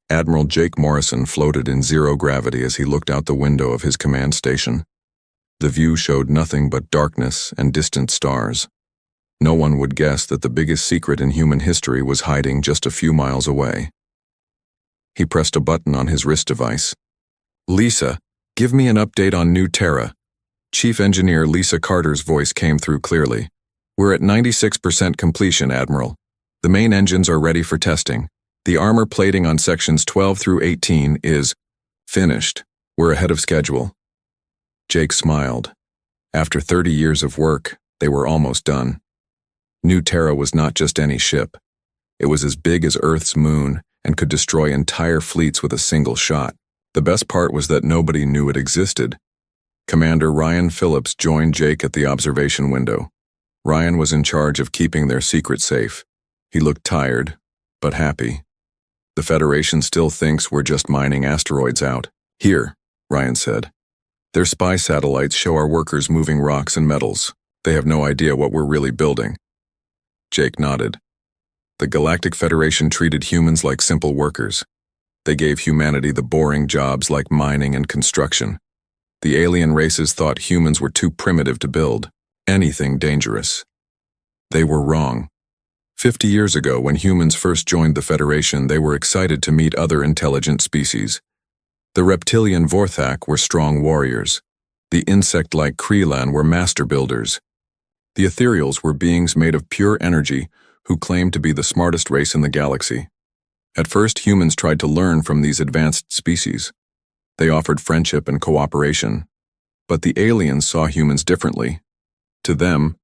Admiral Jake Morrison floated in zero gravity as he looked out the window of his command station. The view showed nothing but darkness and distant stars. No one would guess that the biggest secret in human history was hiding just a few miles away. He pressed a button on his wrist device. "Lisa, give me an update on New Terra." Chief Engineer Lisa Carter's voice came through clearly. "We're at 96% completion, Admiral. The main engines are ready for testing. The armor plating on sections 12 through 18 is finished. We're ahead of schedule." Jake smiled. After 30 years of work, they were almost done. New Terra was not just any ship. It was as big as Earth's moon and could destroy entire fleets with a single shot. The best part was that nobody knew it existed. Commander Ryan Phillips joined Jake at the observation window. Ryan was in charge of keeping their secret safe. He looked tired, but happy. "The Federation still thinks we're just mining asteroids out." "Here," Ryan said. "Their spy satellites show our workers moving rocks and metals. They have no idea what we're really building." Jake nodded. The Galactic Federation treated humans like simple workers. They gave humanity the boring jobs like mining and construction. The alien races thought humans were too primitive to build anything dangerous. They were wrong. 50 years ago, when humans first joined the Federation, they were excited to meet other intelligent species. The reptilian Vorthak were strong warriors. The insect-like Kreelan were master builders. The Ethereals were beings made of pure energy who claimed to be the smartest race in the galaxy. At first, humans tried to learn from these advanced species. They offered friendship and cooperation. But the aliens saw humans differently. To them,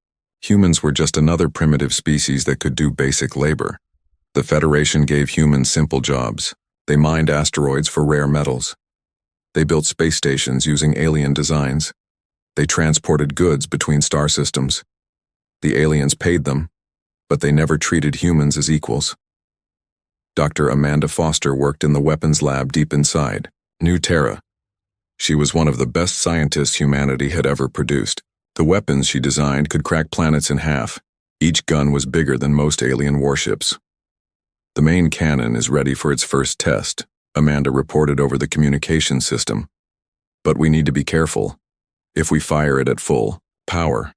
humans were just another primitive species that could do basic labor. The Federation gave humans simple jobs. They mined asteroids for rare metals. They built space stations using alien designs. They transported goods between star systems. The aliens paid them, but they never treated humans as equals. Dr. Amanda Foster worked in the weapons lab deep inside New Terra. She was one of the best scientists humanity had ever produced. The weapons she designed could crack planets in half. Each gun was bigger than most alien warships. "The main cannon is ready for its first test," Amanda reported over the communication system. "But we need to be careful. If we fire it at full power,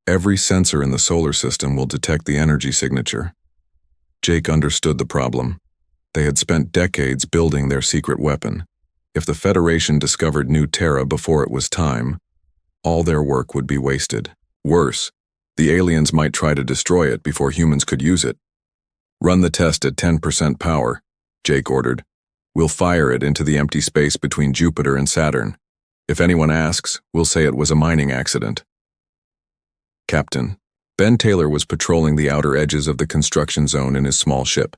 every sensor in the solar system will detect the energy signature." Jake understood the problem. They had spent decades building their secret weapon. If the Federation discovered New Terra before it was time, all their work would be wasted. Worse, the aliens might try to destroy it before humans could use it. "Run the test at 10% power," Jake ordered. "We'll fire it into the empty space between Jupiter and Saturn. If anyone asks, we'll say it was a mining accident." Captain Ben Taylor was patrolling the outer edges of the construction zone in his small ship.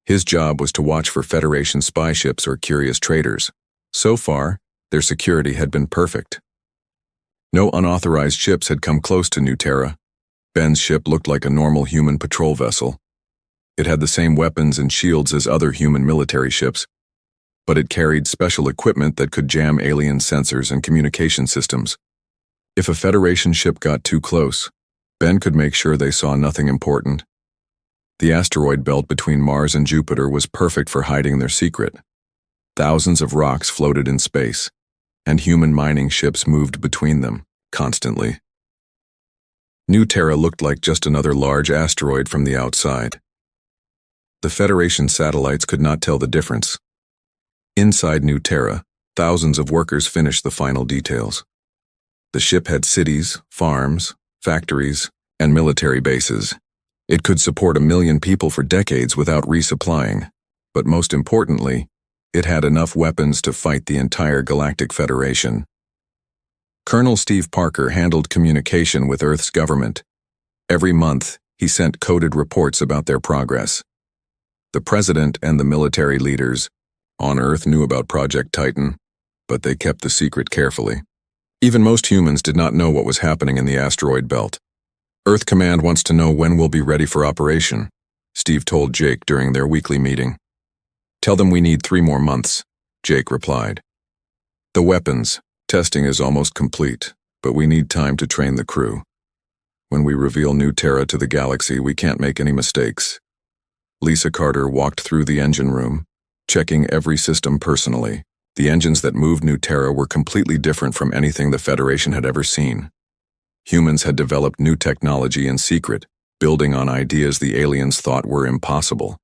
His job was to watch for Federation spy ships or curious traders. So far, their security had been perfect. No unauthorized ships had come close to New Terra. Ben's ship looked like a normal human patrol vessel. It had the same weapons and shields as other human military ships, but it carried special equipment that could jam alien sensors and communication systems. If a Federation ship got too close, Ben could make sure they saw nothing important. The asteroid belt between Mars and Jupiter was perfect for hiding their secret. Thousands of rocks floated in space, and human mining ships moved between them, constantly. New Terra looked like just another large asteroid from the outside. The Federation satellites could not tell the difference. Inside New Terra, thousands of workers finished the final details. The ship had cities, farms, factories, and military bases. It could support 1 million people for decades without resupplying, but most importantly, it had enough weapons to fight the entire Galactic Federation. Colonel Steve Parker handled communication with Earth's government. Every month, he sent coded reports about their progress. The President and the military leaders on Earth knew about Project Titan, but they kept the secret carefully. Even most humans did not know what was happening in the asteroid belt. "Earth Command wants to know when we'll be ready for operation," Steve told Jake during their weekly meeting. "Tell them we need 3 more months," Jake replied. "The weapons testing is almost complete, but we need time to train the crew. When we reveal New Terra to the galaxy, we can't make any mistakes." Lisa Carter walked through the engine room. checking every system personally. The engines that moved New Terra were completely different from anything the Federation had ever seen. Humans had developed new technology in secret, building on ideas the aliens thought were impossible.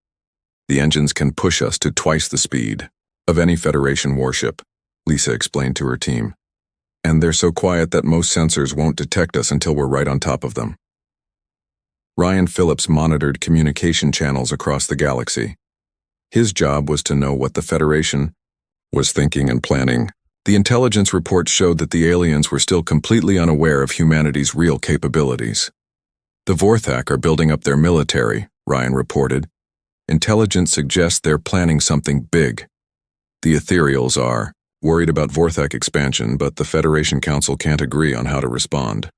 The engines can push us to twice the speed of any Federation warship, Lisa explained to her team. And they're so quiet that most sensors won't detect us until we're right on top of them. Ryan Phillips monitored communication channels across the galaxy. His job was to know what the Federation was thinking and planning. The intelligence reports showed that the aliens were still completely unaware of humanity's real capabilities. The Vorthak are building up their military, Ryan reported. Intelligence suggests they're planning something big. The Ethereals are worried about Vorthak expansion, but the Federation Council can't agree on how to respond.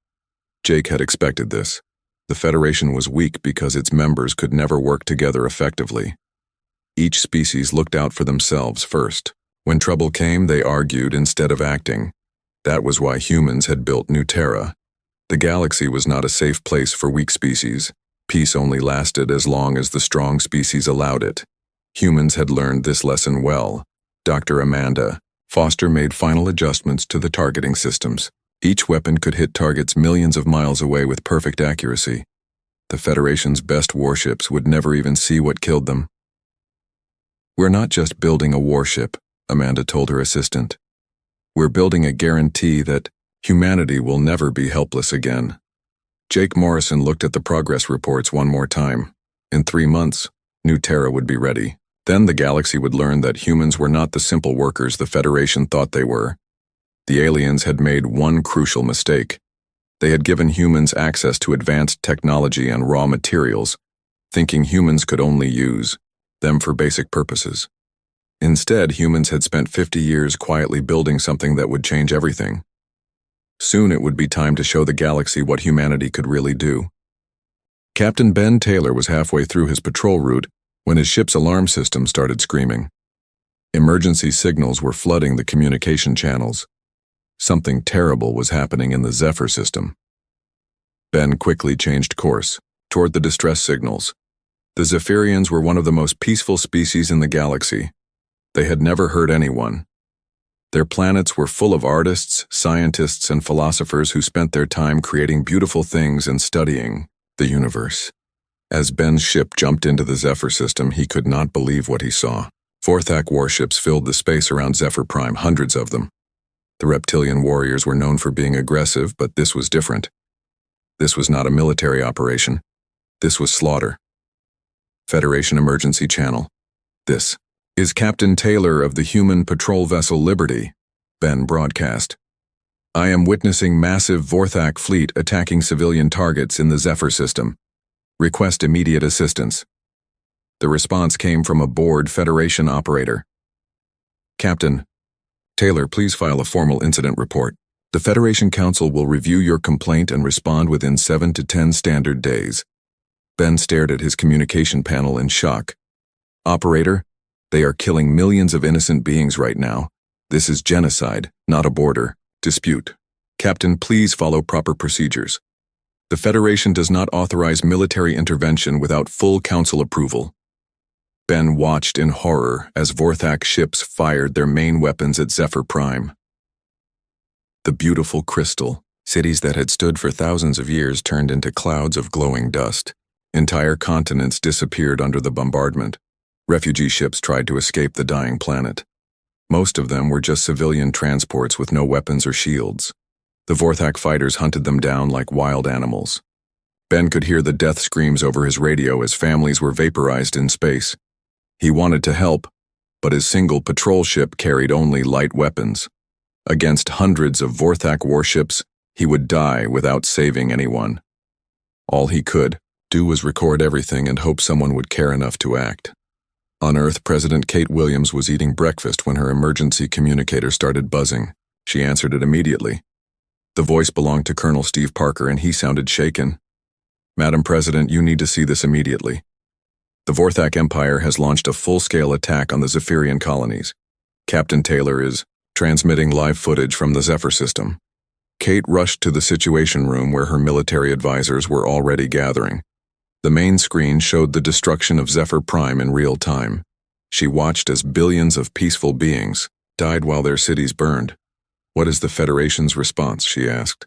Jake had expected this. The Federation was weak because its members could never work together effectively. Each species looked out for themselves first. When trouble came, they argued instead of acting. That was why humans had built New Terra. The galaxy was not a safe place for weak species. Peace only lasted as long as the strong species allowed it. Humans had learned this lesson well. Dr. Amanda Foster made final adjustments to the targeting systems. Each weapon could hit targets millions of miles away with perfect accuracy. The Federation's best warships would never even see what killed them. "We're not just building a warship," Amanda told her assistant. "We're building a guarantee that humanity will never be helpless again." Jake Morrison looked at the progress reports one more time. In 3 months, New Terra would be ready. Then the galaxy would learn that humans were not the simple workers the Federation thought they were. The aliens had made one crucial mistake. They had given humans access to advanced technology and raw materials, thinking humans could only use them for basic purposes. Instead, humans had spent 50 years quietly building something that would change everything. Soon it would be time to show the galaxy what humanity could really do. Captain Ben Taylor was halfway through his patrol route when his ship's alarm system started screaming. Emergency signals were flooding the communication channels. Something terrible was happening in the Zephyr system. Ben quickly changed course toward the distress signals. The Zephyrians were one of the most peaceful species in the galaxy. They had never hurt anyone. Their planets were full of artists, scientists, and philosophers who spent their time creating beautiful things and studying the universe. As Ben's ship jumped into the Zephyr system, he could not believe what he saw. Vorthak warships filled the space around Zephyr Prime, hundreds of them. The reptilian warriors were known for being aggressive, but this was different. This was not a military operation. This was slaughter. Federation Emergency Channel. "This is Captain Taylor of the human patrol vessel Liberty," Ben broadcast. "I am witnessing massive Vorthak fleet attacking civilian targets in the Zephyr system. Request immediate assistance." The response came from a bored Federation operator. "Captain Taylor, please file a formal incident report. The Federation Council will review your complaint and respond within 7 to 10 standard days." Ben stared at his communication panel in shock. "Operator, they are killing millions of innocent beings right now. This is genocide, not a border dispute. Captain, please follow proper procedures. The Federation does not authorize military intervention without full Council approval." Ben watched in horror as Vorthak ships fired their main weapons at Zephyr Prime. The beautiful crystal, cities that had stood for thousands of years, turned into clouds of glowing dust. Entire continents disappeared under the bombardment. Refugee ships tried to escape the dying planet. Most of them were just civilian transports with no weapons or shields. The Vorthak fighters hunted them down like wild animals. Ben could hear the death screams over his radio as families were vaporized in space. He wanted to help, but his single patrol ship carried only light weapons. Against hundreds of Vorthak warships, he would die without saving anyone. All he could do was record everything and hope someone would care enough to act. On Earth, President Kate Williams was eating breakfast when her emergency communicator started buzzing. She answered it immediately. The voice belonged to Colonel Steve Parker, and he sounded shaken. "Madam President, you need to see this immediately. The Vorthak Empire has launched a full-scale attack on the Zephyrian colonies. Captain Taylor is transmitting live footage from the Zephyr system." Kate rushed to the Situation Room where her military advisors were already gathering. The main screen showed the destruction of Zephyr Prime in real time. She watched as billions of peaceful beings died while their cities burned. "What is the Federation's response?" she asked.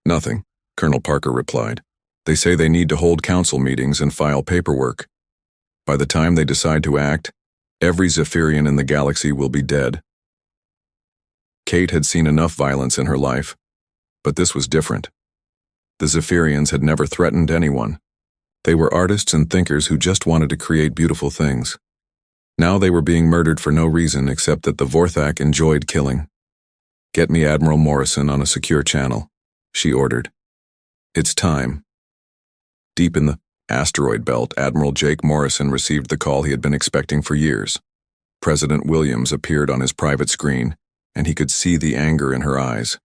"Nothing," Colonel Parker replied. "They say they need to hold council meetings and file paperwork. By the time they decide to act, every Zephyrian in the galaxy will be dead." Kate had seen enough violence in her life, but this was different. The Zephyrians had never threatened anyone. They were artists and thinkers who just wanted to create beautiful things. Now they were being murdered for no reason except that the Vorthak enjoyed killing. "Get me Admiral Morrison on a secure channel," she ordered. "It's time." Deep in the asteroid belt, Admiral Jake Morrison received the call he had been expecting for years. President Williams appeared on his private screen, and he could see the anger in her eyes.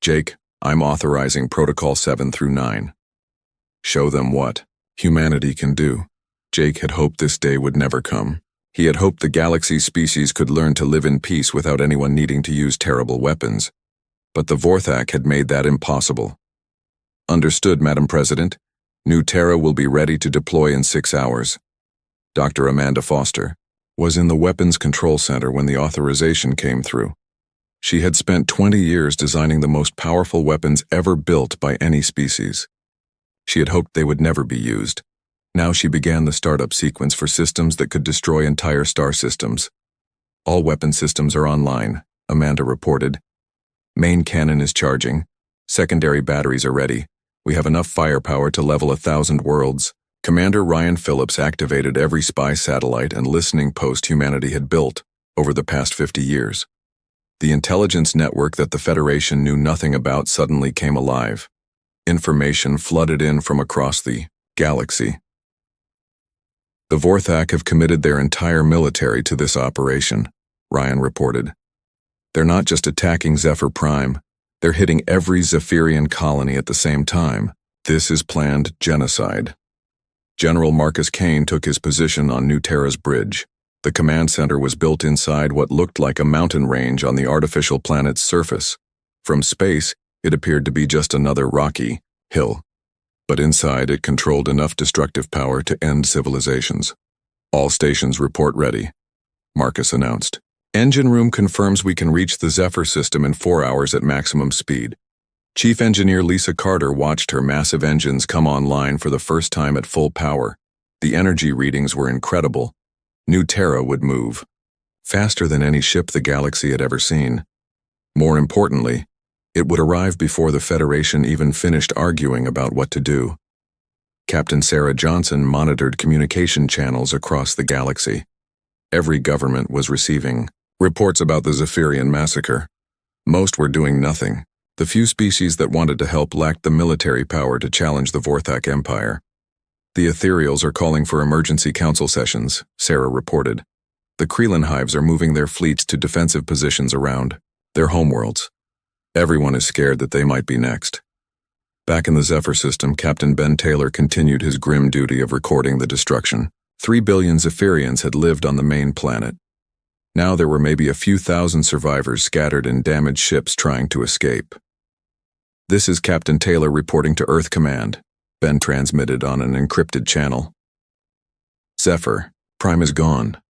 "Jake, I'm authorizing Protocol 7 through 9. Show them what humanity can do." Jake had hoped this day would never come. He had hoped the galaxy species could learn to live in peace without anyone needing to use terrible weapons. But the Vorthak had made that impossible. "Understood, Madam President. New Terra will be ready to deploy in 6 hours. Dr. Amanda Foster was in the Weapons Control Center when the authorization came through. She had spent 20 years designing the most powerful weapons ever built by any species. She had hoped they would never be used. Now she began the startup sequence for systems that could destroy entire star systems. "All weapon systems are online," Amanda reported. "Main cannon is charging. Secondary batteries are ready. We have enough firepower to level 1,000 worlds." Commander Ryan Phillips activated every spy satellite and listening post humanity had built over the past 50 years. The intelligence network that the Federation knew nothing about suddenly came alive. Information flooded in from across the galaxy. "The Vorthak have committed their entire military to this operation," Ryan reported. "They're not just attacking Zephyr Prime, they're hitting every Zephyrian colony at the same time. This is planned genocide." General Marcus Kane took his position on New Terra's bridge. The command center was built inside what looked like a mountain range on the artificial planet's surface. From space, it appeared to be just another rocky hill. But inside, it controlled enough destructive power to end civilizations. "All stations report ready," Marcus announced. "Engine room confirms we can reach the Zephyr system in 4 hours at maximum speed." Chief Engineer Lisa Carter watched her massive engines come online for the first time at full power. The energy readings were incredible. New Terra would move faster than any ship the galaxy had ever seen. More importantly, it would arrive before the Federation even finished arguing about what to do. Captain Sarah Johnson monitored communication channels across the galaxy. Every government was receiving reports about the Zephyrian massacre. Most were doing nothing. The few species that wanted to help lacked the military power to challenge the Vorthak Empire. "The Ethereals are calling for emergency council sessions," Sarah reported. "The Krelin hives are moving their fleets to defensive positions around their homeworlds. Everyone is scared that they might be next." Back in the Zephyr system, Captain Ben Taylor continued his grim duty of recording the destruction. 3 billion Zephyrians had lived on the main planet. Now there were maybe a few thousand survivors scattered in damaged ships trying to escape. "This is Captain Taylor reporting to Earth Command," Ben transmitted on an encrypted channel. "Zephyr Prime is gone.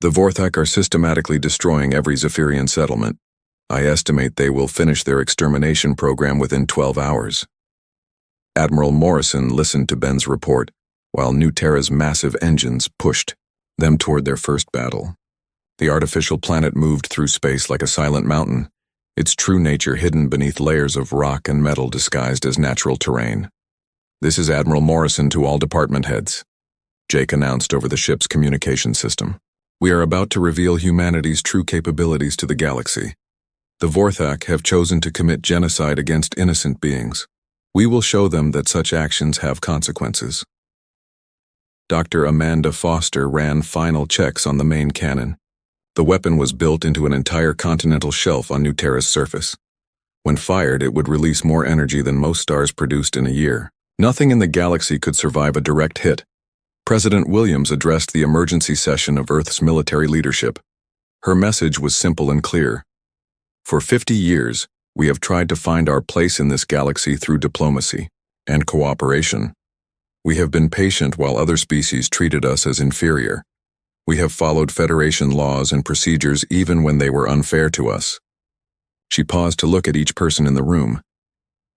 The Vorthak are systematically destroying every Zephyrian settlement. I estimate they will finish their extermination program within 12 hours. Admiral Morrison listened to Ben's report, while New Terra's massive engines pushed them toward their first battle. The artificial planet moved through space like a silent mountain, its true nature hidden beneath layers of rock and metal disguised as natural terrain. "This is Admiral Morrison to all department heads," Jake announced over the ship's communication system. "We are about to reveal humanity's true capabilities to the galaxy. The Vorthak have chosen to commit genocide against innocent beings. We will show them that such actions have consequences." Dr. Amanda Foster ran final checks on the main cannon. The weapon was built into an entire continental shelf on New Terra's surface. When fired, it would release more energy than most stars produced in a year. Nothing in the galaxy could survive a direct hit. President Williams addressed the emergency session of Earth's military leadership. Her message was simple and clear. "For 50 years, we have tried to find our place in this galaxy through diplomacy and cooperation. We have been patient while other species treated us as inferior. We have followed Federation laws and procedures even when they were unfair to us." She paused to look at each person in the room.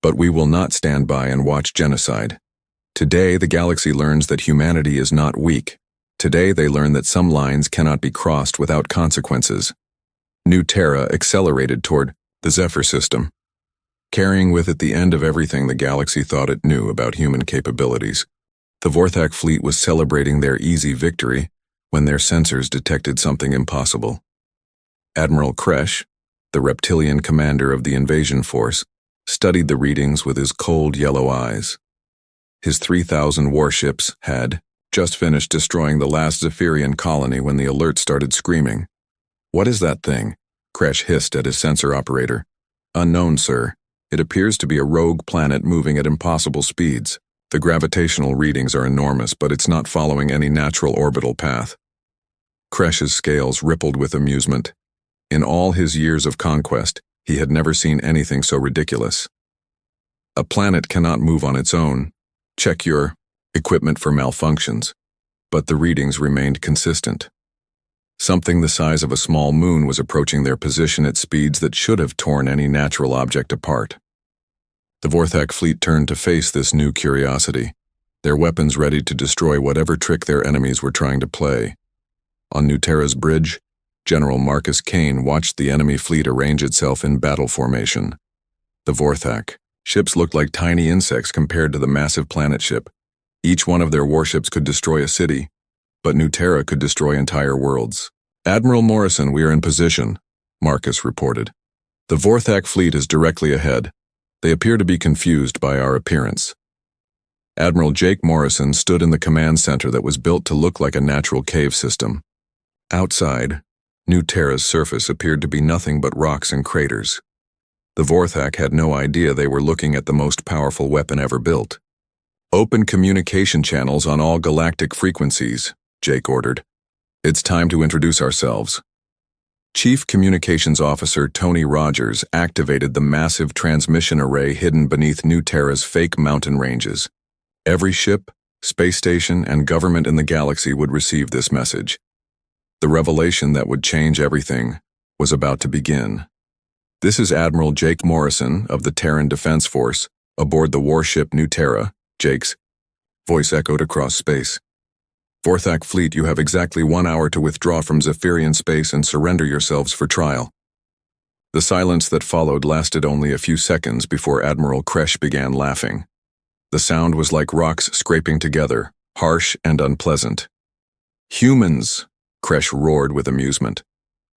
"But we will not stand by and watch genocide. Today, the galaxy learns that humanity is not weak. Today, they learn that some lines cannot be crossed without consequences." New Terra accelerated toward the Zephyr system, carrying with it the end of everything the galaxy thought it knew about human capabilities. The Vorthak fleet was celebrating their easy victory when their sensors detected something impossible. Admiral Kresh, the reptilian commander of the invasion force, studied the readings with his cold yellow eyes. His 3,000 warships had just finished destroying the last Zephyrian colony when the alert started screaming. "What is that thing?" Kresh hissed at his sensor operator. "Unknown, sir. It appears to be a rogue planet moving at impossible speeds. The gravitational readings are enormous, but it's not following any natural orbital path." Kresh's scales rippled with amusement. In all his years of conquest, he had never seen anything so ridiculous. "A planet cannot move on its own. Check your equipment for malfunctions." But the readings remained consistent. Something the size of a small moon was approaching their position at speeds that should have torn any natural object apart. The Vorthak fleet turned to face this new curiosity, their weapons ready to destroy whatever trick their enemies were trying to play. On New Terra's bridge, General Marcus Kane watched the enemy fleet arrange itself in battle formation. The Vorthak ships looked like tiny insects compared to the massive planet ship. Each one of their warships could destroy a city, but New Terra could destroy entire worlds. "Admiral Morrison, we are in position," Marcus reported. "The Vorthak fleet is directly ahead. They appear to be confused by our appearance." Admiral Jake Morrison stood in the command center that was built to look like a natural cave system. Outside, New Terra's surface appeared to be nothing but rocks and craters. The Vorthak had no idea they were looking at the most powerful weapon ever built. "Open communication channels on all galactic frequencies," Jake ordered. "It's time to introduce ourselves." Chief Communications Officer Tony Rogers activated the massive transmission array hidden beneath New Terra's fake mountain ranges. Every ship, space station, and government in the galaxy would receive this message. The revelation that would change everything was about to begin. "This is Admiral Jake Morrison of the Terran Defense Force aboard the warship New Terra." Jake's voice echoed across space. "Vorthak fleet, you have exactly 1 hour to withdraw from Zephyrian space and surrender yourselves for trial." The silence that followed lasted only a few seconds before Admiral Kresh began laughing. The sound was like rocks scraping together, harsh and unpleasant. "Humans!" Kresh roared with amusement.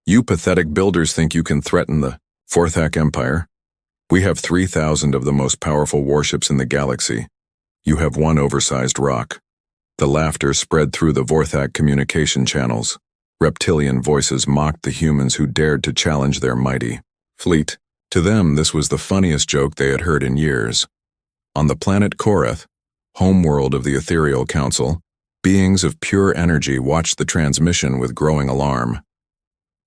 "You pathetic builders think you can threaten the Vorthak Empire? We have 3,000 of the most powerful warships in the galaxy. You have one oversized rock." The laughter spread through the Vorthak communication channels. Reptilian voices mocked the humans who dared to challenge their mighty fleet. To them, this was the funniest joke they had heard in years. On the planet Korath, homeworld of the Ethereal Council, beings of pure energy watched the transmission with growing alarm.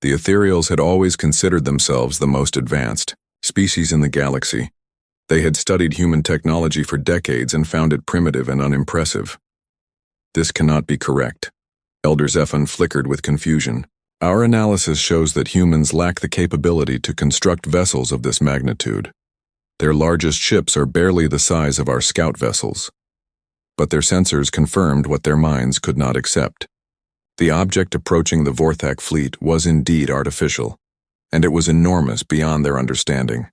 The Ethereals had always considered themselves the most advanced species in the galaxy. They had studied human technology for decades and found it primitive and unimpressive. "This cannot be correct." Elder Zephan flickered with confusion. "Our analysis shows that humans lack the capability to construct vessels of this magnitude. Their largest ships are barely the size of our scout vessels." But their sensors confirmed what their minds could not accept. The object approaching the Vorthak fleet was indeed artificial, and it was enormous beyond their understanding.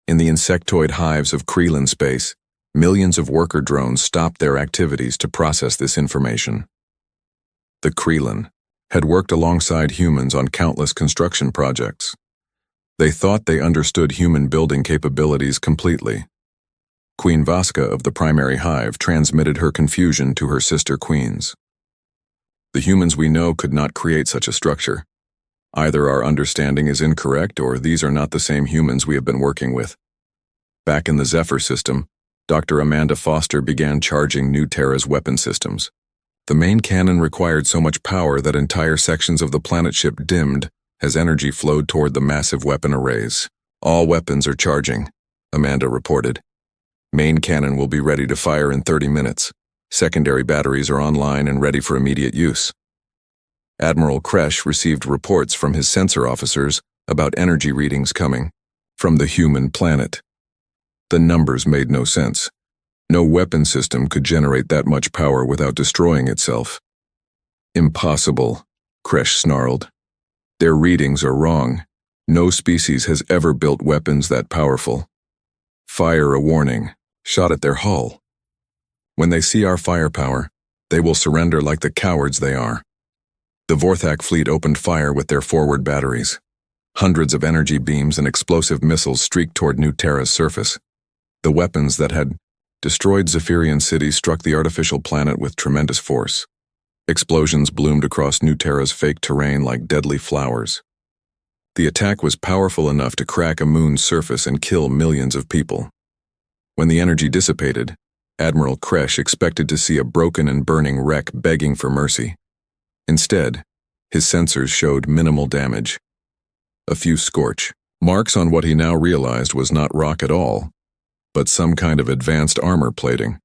In the insectoid hives of Krelin space, millions of worker drones stopped their activities to process this information. The Krelin had worked alongside humans on countless construction projects. They thought they understood human building capabilities completely. Queen Vaska of the primary hive transmitted her confusion to her sister queens. "The humans we know could not create such a structure. Either our understanding is incorrect or these are not the same humans we have been working with." Back in the Zephyr system, Dr. Amanda Foster began charging New Terra's weapon systems. The main cannon required so much power that entire sections of the planet ship dimmed as energy flowed toward the massive weapon arrays. "All weapons are charging," Amanda reported. "Main cannon will be ready to fire in 30 minutes. Secondary batteries are online and ready for immediate use." Admiral Kresh received reports from his sensor officers about energy readings coming from the human planet. The numbers made no sense. No weapon system could generate that much power without destroying itself. Impossible, Kresh snarled. Their readings are wrong. No species has ever built weapons that powerful. Fire a warning, shot at their hull. When they see our firepower, they will surrender like the cowards they are. The Vorthak fleet opened fire with their forward batteries. Hundreds of energy beams and explosive missiles streaked toward New Terra's surface. The weapons that had destroyed Zephyrian cities struck the artificial planet with tremendous force. Explosions bloomed across New Terra's fake terrain like deadly flowers. The attack was powerful enough to crack a moon's surface and kill millions of people. When the energy dissipated, Admiral Kresh expected to see a broken and burning wreck begging for mercy. Instead, his sensors showed minimal damage. A few scorch marks on what he now realized was not rock at all, but some kind of advanced armor plating.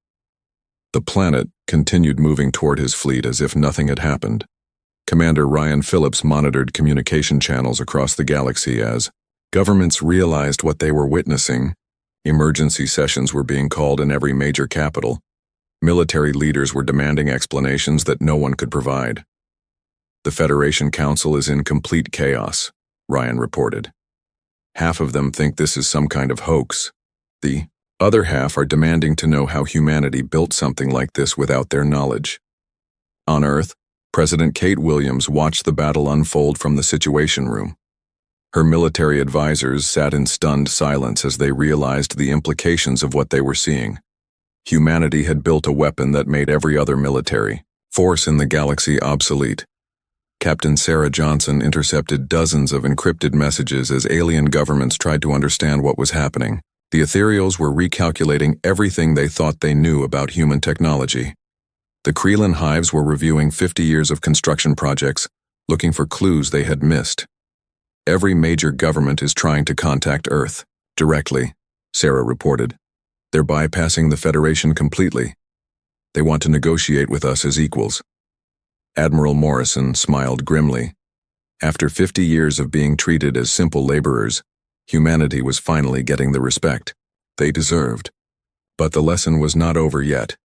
The planet continued moving toward his fleet as if nothing had happened. Commander Ryan Phillips monitored communication channels across the galaxy as governments realized what they were witnessing. Emergency sessions were being called in every major capital. Military leaders were demanding explanations that no one could provide. The Federation Council is in complete chaos, Ryan reported. Half of them think this is some kind of hoax. The other half are demanding to know how humanity built something like this without their knowledge. On Earth, President Kate Williams watched the battle unfold from the Situation Room. Her military advisors sat in stunned silence as they realized the implications of what they were seeing. Humanity had built a weapon that made every other military force in the galaxy obsolete. Captain Sarah Johnson intercepted dozens of encrypted messages as alien governments tried to understand what was happening. The Ethereals were recalculating everything they thought they knew about human technology. The Krelin hives were reviewing 50 years of construction projects, looking for clues they had missed. Every major government is trying to contact Earth directly, Sarah reported. They're bypassing the Federation completely. They want to negotiate with us as equals. Admiral Morrison smiled grimly. After 50 years of being treated as simple laborers, humanity was finally getting the respect they deserved. But the lesson was not over yet.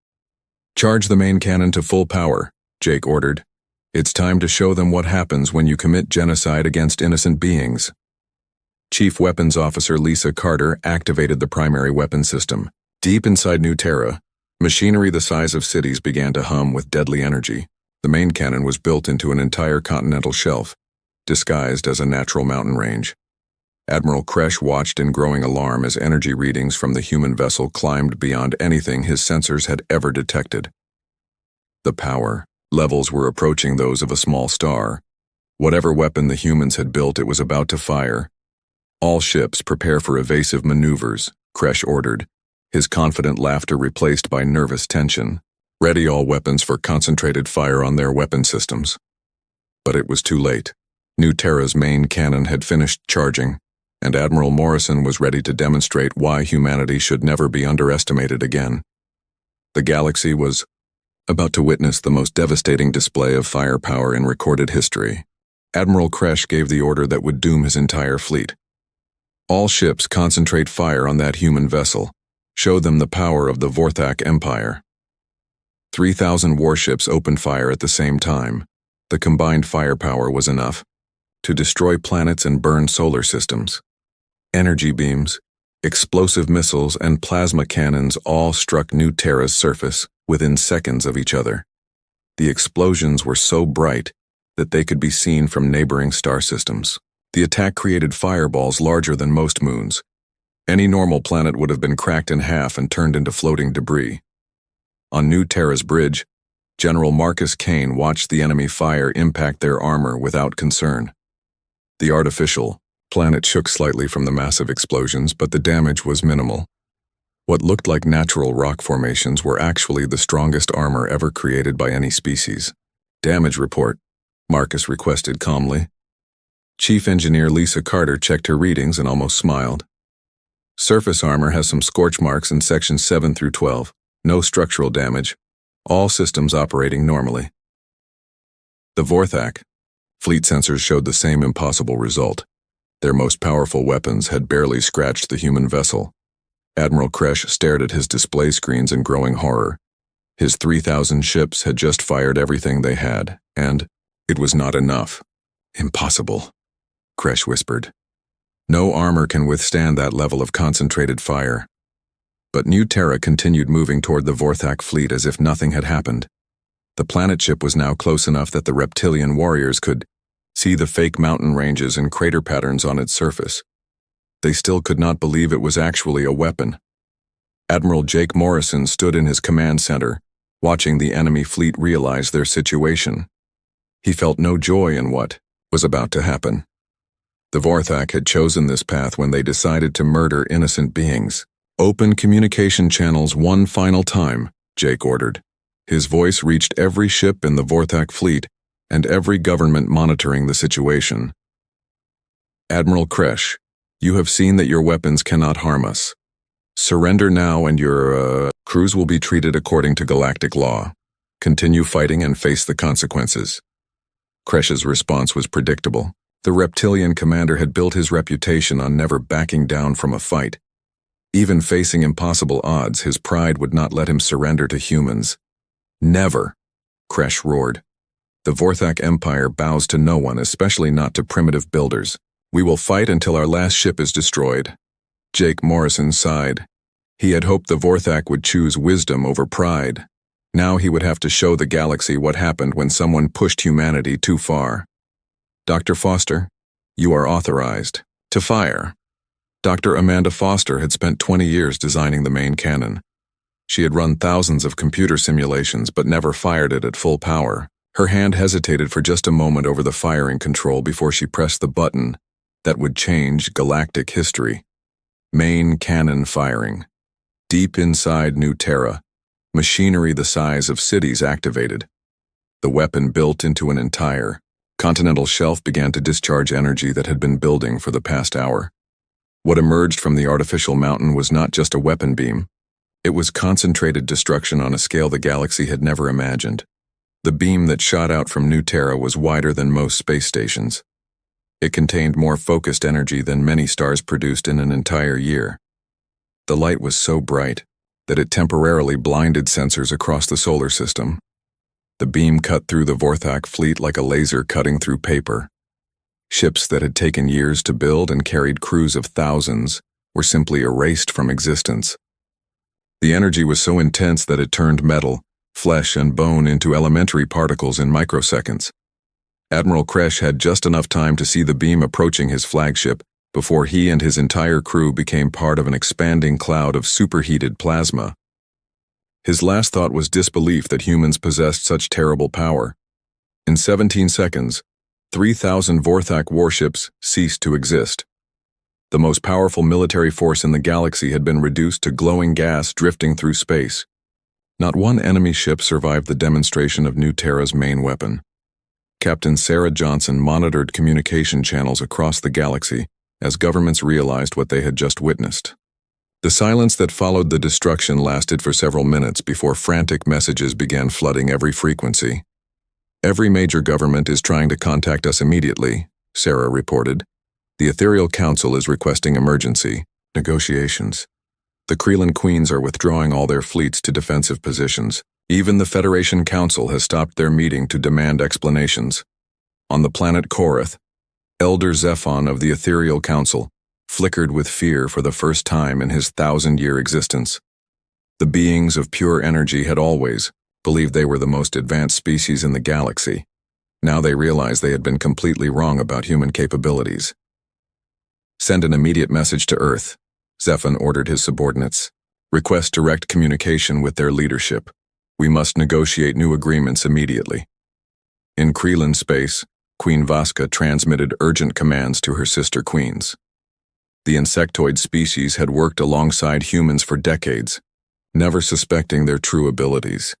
Charge the main cannon to full power, Jake ordered. It's time to show them what happens when you commit genocide against innocent beings. Chief Weapons Officer Lisa Carter activated the primary weapon system. Deep inside New Terra, machinery the size of cities began to hum with deadly energy. The main cannon was built into an entire continental shelf, disguised as a natural mountain range. Admiral Kresh watched in growing alarm as energy readings from the human vessel climbed beyond anything his sensors had ever detected. The power levels were approaching those of a small star. Whatever weapon the humans had built, it was about to fire. All ships prepare for evasive maneuvers, Kresh ordered, his confident laughter replaced by nervous tension. Ready all weapons for concentrated fire on their weapon systems. But it was too late. New Terra's main cannon had finished charging, and Admiral Morrison was ready to demonstrate why humanity should never be underestimated again. The galaxy was about to witness the most devastating display of firepower in recorded history. Admiral Kresh gave the order that would doom his entire fleet. All ships concentrate fire on that human vessel. Show them the power of the Vorthak Empire. 3,000 warships opened fire at the same time. The combined firepower was enough to destroy planets and burn solar systems. Energy beams, explosive missiles, and plasma cannons all struck New Terra's surface within seconds of each other. The explosions were so bright that they could be seen from neighboring star systems. The attack created fireballs larger than most moons. Any normal planet would have been cracked in half and turned into floating debris. On New Terra's bridge, General Marcus Kane watched the enemy fire impact their armor without concern. The artificial planet shook slightly from the massive explosions, but the damage was minimal. What looked like natural rock formations were actually the strongest armor ever created by any species. Damage report, Marcus requested calmly. Chief Engineer Lisa Carter checked her readings and almost smiled. Surface armor has some scorch marks in sections 7 through 12. No structural damage. All systems operating normally. The Vorthak, Fleet sensors showed the same impossible result. Their most powerful weapons had barely scratched the human vessel. Admiral Kresh stared at his display screens in growing horror. His 3,000 ships had just fired everything they had, and it was not enough. Impossible, Kresh whispered. No armor can withstand that level of concentrated fire. But New Terra continued moving toward the Vorthak fleet as if nothing had happened. The planet ship was now close enough that the reptilian warriors could see the fake mountain ranges and crater patterns on its surface. They still could not believe it was actually a weapon. Admiral Jake Morrison stood in his command center, watching the enemy fleet realize their situation. He felt no joy in what was about to happen. The Vorthak had chosen this path when they decided to murder innocent beings. Open communication channels one final time, Jake ordered. His voice reached every ship in the Vorthak fleet and every government monitoring the situation. Admiral Kresh, you have seen that your weapons cannot harm us. Surrender now and your crews will be treated according to galactic law. Continue fighting and face the consequences. Kresh's response was predictable. The reptilian commander had built his reputation on never backing down from a fight. Even facing impossible odds, his pride would not let him surrender to humans. Never, Kresh roared. The Vorthak Empire bows to no one, especially not to primitive builders. We will fight until our last ship is destroyed. Jake Morrison sighed. He had hoped the Vorthak would choose wisdom over pride. Now he would have to show the galaxy what happened when someone pushed humanity too far. Dr. Foster, you are authorized to fire. Dr. Amanda Foster had spent 20 years designing the main cannon. She had run thousands of computer simulations but never fired it at full power. Her hand hesitated for just a moment over the firing control before she pressed the button that would change galactic history. Main cannon firing. Deep inside New Terra, machinery the size of cities activated. The weapon built into an entire continental shelf began to discharge energy that had been building for the past hour. What emerged from the artificial mountain was not just a weapon beam. It was concentrated destruction on a scale the galaxy had never imagined. The beam that shot out from New Terra was wider than most space stations. It contained more focused energy than many stars produced in an entire year. The light was so bright that it temporarily blinded sensors across the solar system. The beam cut through the Vorthak fleet like a laser cutting through paper. Ships that had taken years to build and carried crews of thousands were simply erased from existence. The energy was so intense that it turned metal, flesh, and bone into elementary particles in microseconds. Admiral Kresh had just enough time to see the beam approaching his flagship before he and his entire crew became part of an expanding cloud of superheated plasma. His last thought was disbelief that humans possessed such terrible power. In 17 seconds, 3,000 Vorthak warships ceased to exist. The most powerful military force in the galaxy had been reduced to glowing gas drifting through space. Not one enemy ship survived the demonstration of New Terra's main weapon. Captain Sarah Johnson monitored communication channels across the galaxy as governments realized what they had just witnessed. The silence that followed the destruction lasted for several minutes before frantic messages began flooding every frequency. Every major government is trying to contact us immediately, Sarah reported. The Ethereal Council is requesting emergency negotiations. The Kreelan Queens are withdrawing all their fleets to defensive positions. Even the Federation Council has stopped their meeting to demand explanations. On the planet Korath, Elder Zephon of the Ethereal Council flickered with fear for the first time in his 1,000-year existence. The beings of pure energy had always believed they were the most advanced species in the galaxy. Now they realized they had been completely wrong about human capabilities. Send an immediate message to Earth, Zephon ordered his subordinates. Request direct communication with their leadership. We must negotiate new agreements immediately. In Kreelan space, Queen Vaska transmitted urgent commands to her sister queens. The insectoid species had worked alongside humans for decades, never suspecting their true abilities.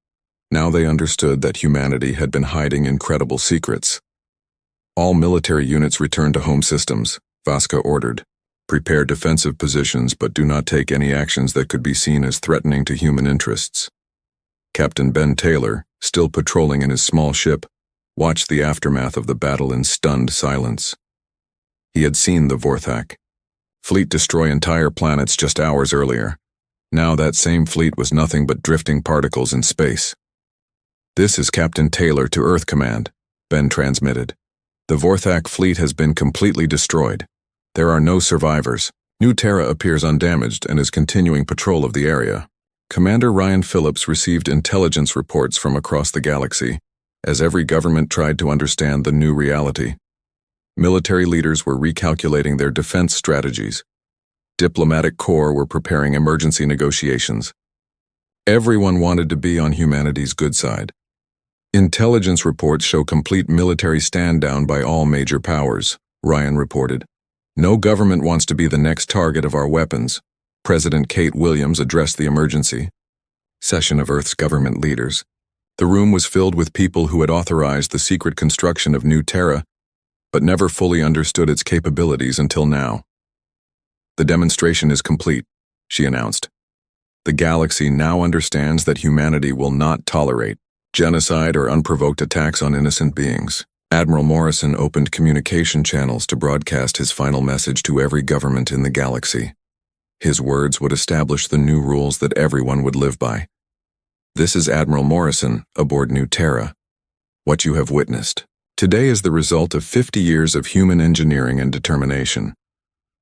Now they understood that humanity had been hiding incredible secrets. All military units return to home systems, Vaska ordered. Prepare defensive positions but do not take any actions that could be seen as threatening to human interests. Captain Ben Taylor, still patrolling in his small ship, watched the aftermath of the battle in stunned silence. He had seen the Vorthak fleet destroy entire planets just hours earlier. Now that same fleet was nothing but drifting particles in space. "This is Captain Taylor to Earth Command," Ben transmitted. "The Vorthak fleet has been completely destroyed. There are no survivors. New Terra appears undamaged and is continuing patrol of the area." Commander Ryan Phillips received intelligence reports from across the galaxy, as every government tried to understand the new reality. Military leaders were recalculating their defense strategies. Diplomatic corps were preparing emergency negotiations. Everyone wanted to be on humanity's good side. Intelligence reports show complete military stand-down by all major powers, Ryan reported. "No government wants to be the next target of our weapons." President Kate Williams addressed the emergency session of Earth's government leaders. The room was filled with people who had authorized the secret construction of New Terra, but never fully understood its capabilities until now. "The demonstration is complete," she announced. "The galaxy now understands that humanity will not tolerate genocide or unprovoked attacks on innocent beings." Admiral Morrison opened communication channels to broadcast his final message to every government in the galaxy. His words would establish the new rules that everyone would live by. "This is Admiral Morrison, aboard New Terra. What you have witnessed today is the result of 50 years of human engineering and determination.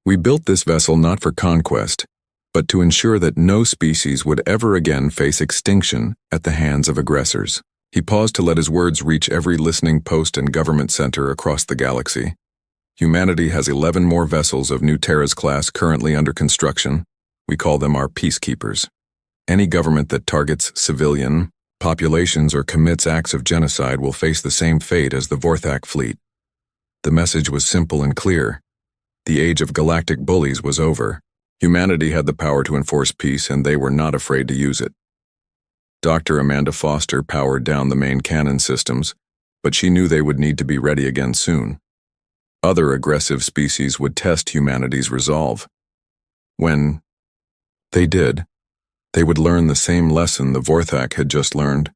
We built this vessel not for conquest, but to ensure that no species would ever again face extinction at the hands of aggressors." He paused to let his words reach every listening post and government center across the galaxy. "Humanity has 11 more vessels of New Terra's class currently under construction. We call them our peacekeepers. Any government that targets civilian populations or commits acts of genocide will face the same fate as the Vorthak fleet." The message was simple and clear. The age of galactic bullies was over. Humanity had the power to enforce peace, and they were not afraid to use it. Dr. Amanda Foster powered down the main cannon systems, but she knew they would need to be ready again soon. Other aggressive species would test humanity's resolve. When they did, they would learn the same lesson the Vorthak had just learned.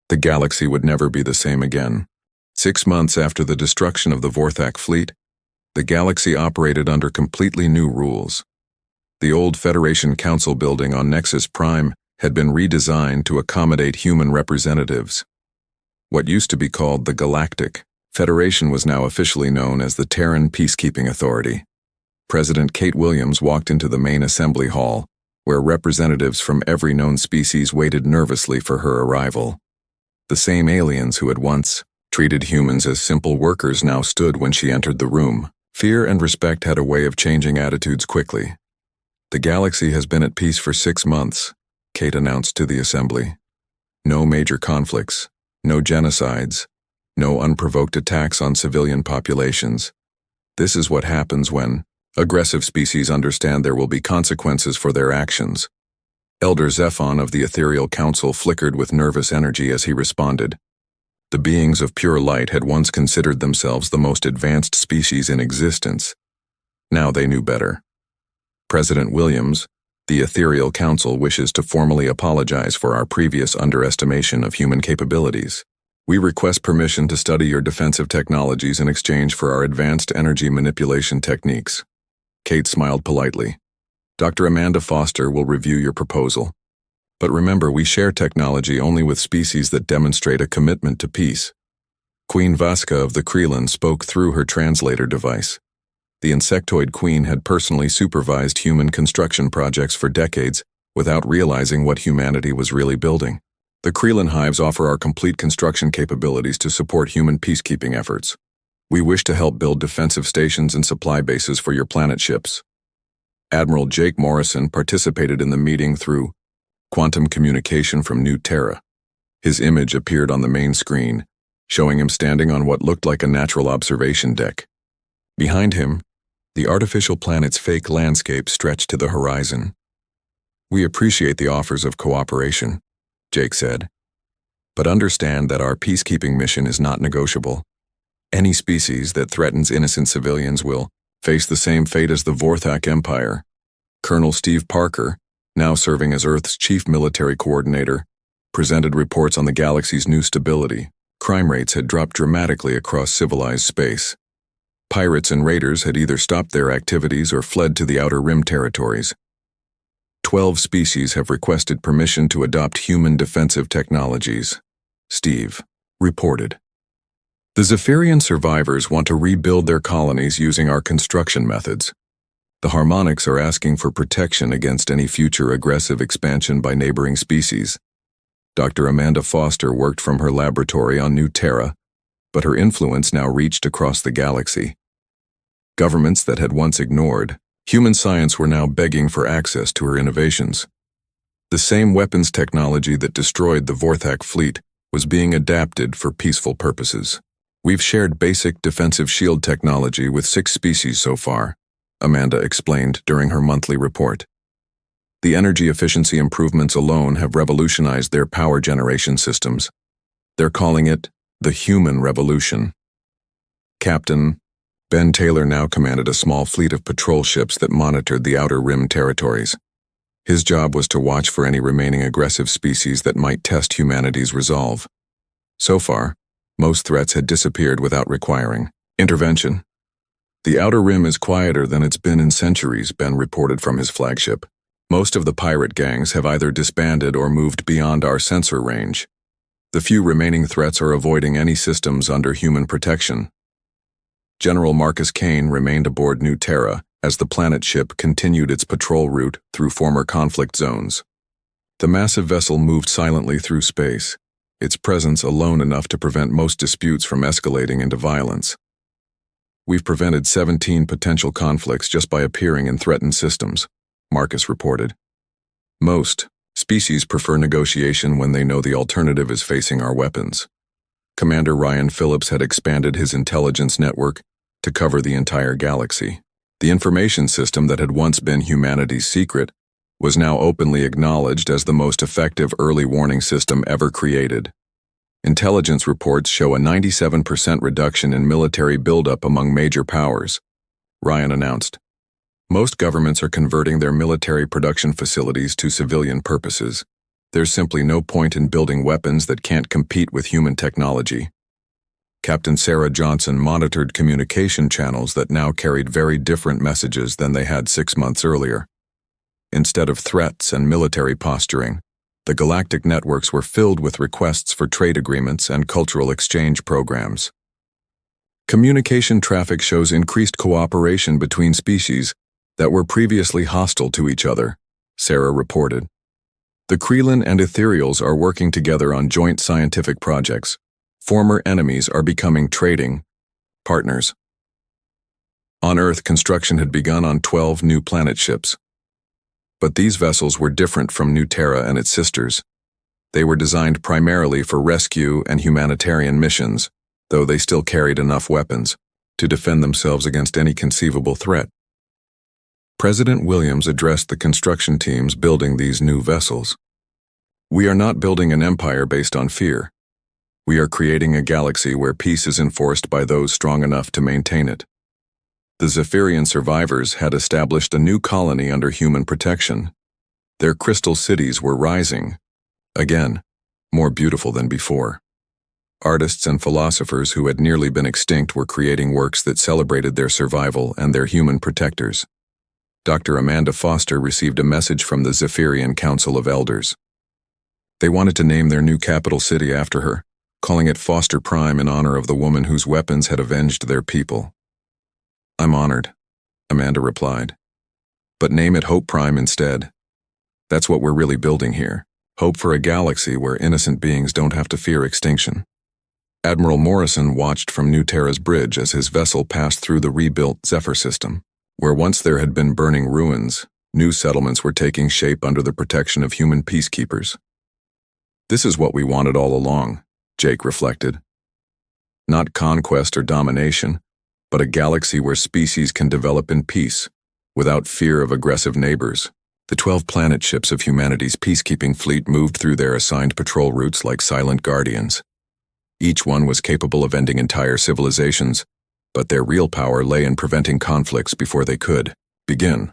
The galaxy would never be the same again. 6 months after the destruction of the Vorthak fleet, the galaxy operated under completely new rules. The old Federation Council building on Nexus Prime had been redesigned to accommodate human representatives. What used to be called the Galactic Federation was now officially known as the Terran Peacekeeping Authority. President Kate Williams walked into the main assembly hall, where representatives from every known species waited nervously for her arrival. The same aliens who had once treated humans as simple workers now stood when she entered the room. Fear and respect had a way of changing attitudes quickly. "The galaxy has been at peace for 6 months, Kate announced to the assembly. "No major conflicts, no genocides, no unprovoked attacks on civilian populations. This is what happens when aggressive species understand there will be consequences for their actions." Elder Zephon of the Ethereal Council flickered with nervous energy as he responded. The beings of pure light had once considered themselves the most advanced species in existence. Now they knew better. "President Williams, the Ethereal Council wishes to formally apologize for our previous underestimation of human capabilities. We request permission to study your defensive technologies in exchange for our advanced energy manipulation techniques." Kate smiled politely. "Dr. Amanda Foster will review your proposal. But remember, we share technology only with species that demonstrate a commitment to peace." Queen Vasca of the Krelin spoke through her translator device. The insectoid queen had personally supervised human construction projects for decades without realizing what humanity was really building. "The Krelin hives offer our complete construction capabilities to support human peacekeeping efforts. We wish to help build defensive stations and supply bases for your planet ships." Admiral Jake Morrison participated in the meeting through quantum communication from New Terra. His image appeared on the main screen, showing him standing on what looked like a natural observation deck. Behind him, the artificial planet's fake landscape stretched to the horizon. "We appreciate the offers of cooperation," Jake said, "but understand that our peacekeeping mission is not negotiable. Any species that threatens innocent civilians will face the same fate as the Vorthak Empire." Colonel Steve Parker, now serving as Earth's chief military coordinator, presented reports on the galaxy's new stability. Crime rates had dropped dramatically across civilized space. Pirates and raiders had either stopped their activities or fled to the Outer Rim territories. 12 species have requested permission to adopt human defensive technologies, Steve reported. The Zephyrian survivors want to rebuild their colonies using our construction methods. The Harmonics are asking for protection against any future aggressive expansion by neighboring species. Dr. Amanda Foster worked from her laboratory on New Terra, but her influence now reached across the galaxy. Governments that had once ignored human science were now begging for access to her innovations. The same weapons technology that destroyed the Vorthak fleet was being adapted for peaceful purposes. We've shared basic defensive shield technology with 6 species so far, Amanda explained during her monthly report. The energy efficiency improvements alone have revolutionized their power generation systems. They're calling it the human revolution. Captain Ben Taylor now commanded a small fleet of patrol ships that monitored the Outer Rim territories. His job was to watch for any remaining aggressive species that might test humanity's resolve. So far, most threats had disappeared without requiring intervention. The Outer Rim is quieter than it's been in centuries, Ben reported from his flagship. Most of the pirate gangs have either disbanded or moved beyond our sensor range. The few remaining threats are avoiding any systems under human protection. General Marcus Kane remained aboard New Terra as the planet ship continued its patrol route through former conflict zones. The massive vessel moved silently through space, its presence alone enough to prevent most disputes from escalating into violence. We've prevented 17 potential conflicts just by appearing in threatened systems, Marcus reported. Most species prefer negotiation when they know the alternative is facing our weapons. Commander Ryan Phillips had expanded his intelligence network to cover the entire galaxy. The information system that had once been humanity's secret was now openly acknowledged as the most effective early warning system ever created. Intelligence reports show a 97% reduction in military buildup among major powers, Ryan announced. Most governments are converting their military production facilities to civilian purposes. There's simply no point in building weapons that can't compete with human technology. Captain Sarah Johnson monitored communication channels that now carried very different messages than they had 6 months earlier. Instead of threats and military posturing, the galactic networks were filled with requests for trade agreements and cultural exchange programs. Communication traffic shows increased cooperation between species that were previously hostile to each other, Sarah reported. The Krelin and Ethereals are working together on joint scientific projects. Former enemies are becoming trading partners. On Earth, construction had begun on 12 new planet ships. But these vessels were different from New Terra and its sisters. They were designed primarily for rescue and humanitarian missions, though they still carried enough weapons to defend themselves against any conceivable threat. President Williams addressed the construction teams building these new vessels. We are not building an empire based on fear. We are creating a galaxy where peace is enforced by those strong enough to maintain it. The Zephyrian survivors had established a new colony under human protection. Their crystal cities were rising, again, more beautiful than before. Artists and philosophers who had nearly been extinct were creating works that celebrated their survival and their human protectors. Dr. Amanda Foster received a message from the Zephyrian Council of Elders. They wanted to name their new capital city after her, calling it Foster Prime in honor of the woman whose weapons had avenged their people. I'm honored, Amanda replied. But name it Hope Prime instead. That's what we're really building here. Hope for a galaxy where innocent beings don't have to fear extinction. Admiral Morrison watched from New Terra's bridge as his vessel passed through the rebuilt Zephyr system. Where once there had been burning ruins, new settlements were taking shape under the protection of human peacekeepers. This is what we wanted all along, Jake reflected. Not conquest or domination, but a galaxy where species can develop in peace, without fear of aggressive neighbors. The 12 planet ships of humanity's peacekeeping fleet moved through their assigned patrol routes like silent guardians. Each one was capable of ending entire civilizations, but their real power lay in preventing conflicts before they could begin.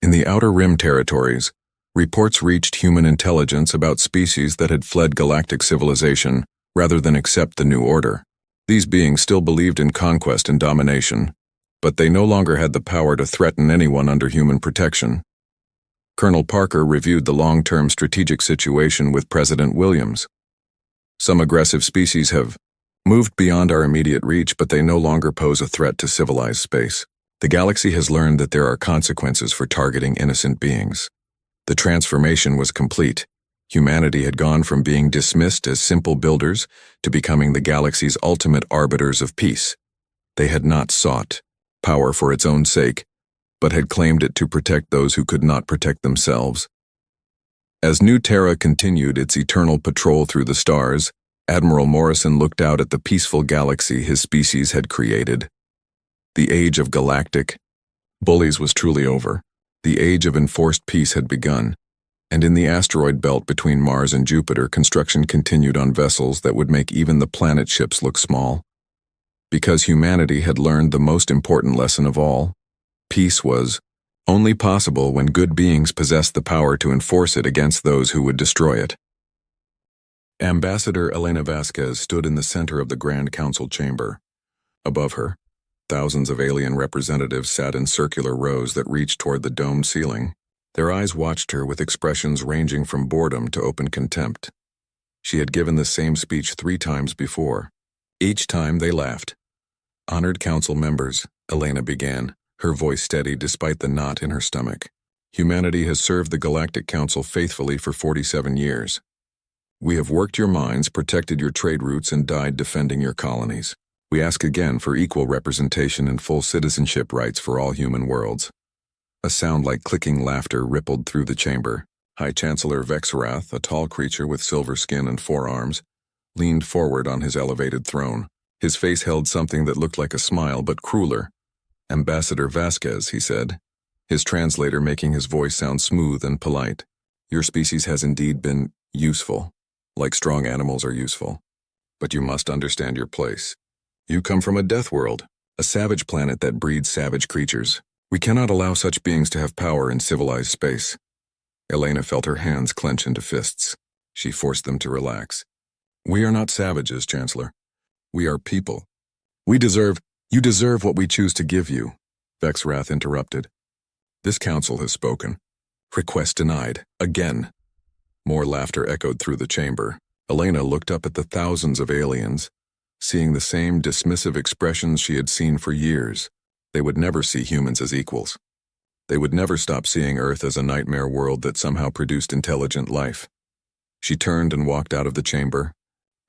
In the Outer Rim territories, reports reached human intelligence about species that had fled galactic civilization rather than accept the new order. These beings still believed in conquest and domination, but they no longer had the power to threaten anyone under human protection. Colonel Parker reviewed the long-term strategic situation with President Williams. Some aggressive species have moved beyond our immediate reach, but they no longer pose a threat to civilized space. The galaxy has learned that there are consequences for targeting innocent beings. The transformation was complete. Humanity had gone from being dismissed as simple builders to becoming the galaxy's ultimate arbiters of peace. They had not sought power for its own sake, but had claimed it to protect those who could not protect themselves. As New Terra continued its eternal patrol through the stars, Admiral Morrison looked out at the peaceful galaxy his species had created. The age of galactic bullies was truly over. The age of enforced peace had begun, and in the asteroid belt between Mars and Jupiter, construction continued on vessels that would make even the planet ships look small. Because humanity had learned the most important lesson of all, peace was only possible when good beings possessed the power to enforce it against those who would destroy it. Ambassador Elena Vasquez stood in the center of the Grand Council chamber. Above her, thousands of alien representatives sat in circular rows that reached toward the domed ceiling. Their eyes watched her with expressions ranging from boredom to open contempt. She had given the same speech 3 times before. Each time they laughed. "Honored council members," Elena began, her voice steady despite the knot in her stomach. "Humanity has served the Galactic Council faithfully for 47 years. We have worked your mines, protected your trade routes, and died defending your colonies. We ask again for equal representation and full citizenship rights for all human worlds." A sound like clicking laughter rippled through the chamber. High Chancellor Vexrath, a tall creature with silver skin and 4 arms, leaned forward on his elevated throne. His face held something that looked like a smile, but crueler. "Ambassador Vasquez," he said, his translator making his voice sound smooth and polite. "Your species has indeed been useful, like strong animals are useful. But you must understand your place. You come from a death world, a savage planet that breeds savage creatures. We cannot allow such beings to have power in civilized space." Elena felt her hands clench into fists. She forced them to relax. "We are not savages, Chancellor. We are people. You deserve what we choose to give you," Vexrath interrupted. "This council has spoken. Request denied. Again." More laughter echoed through the chamber. Elena looked up at the thousands of aliens, seeing the same dismissive expressions she had seen for years. They would never see humans as equals. They would never stop seeing Earth as a nightmare world that somehow produced intelligent life. She turned and walked out of the chamber,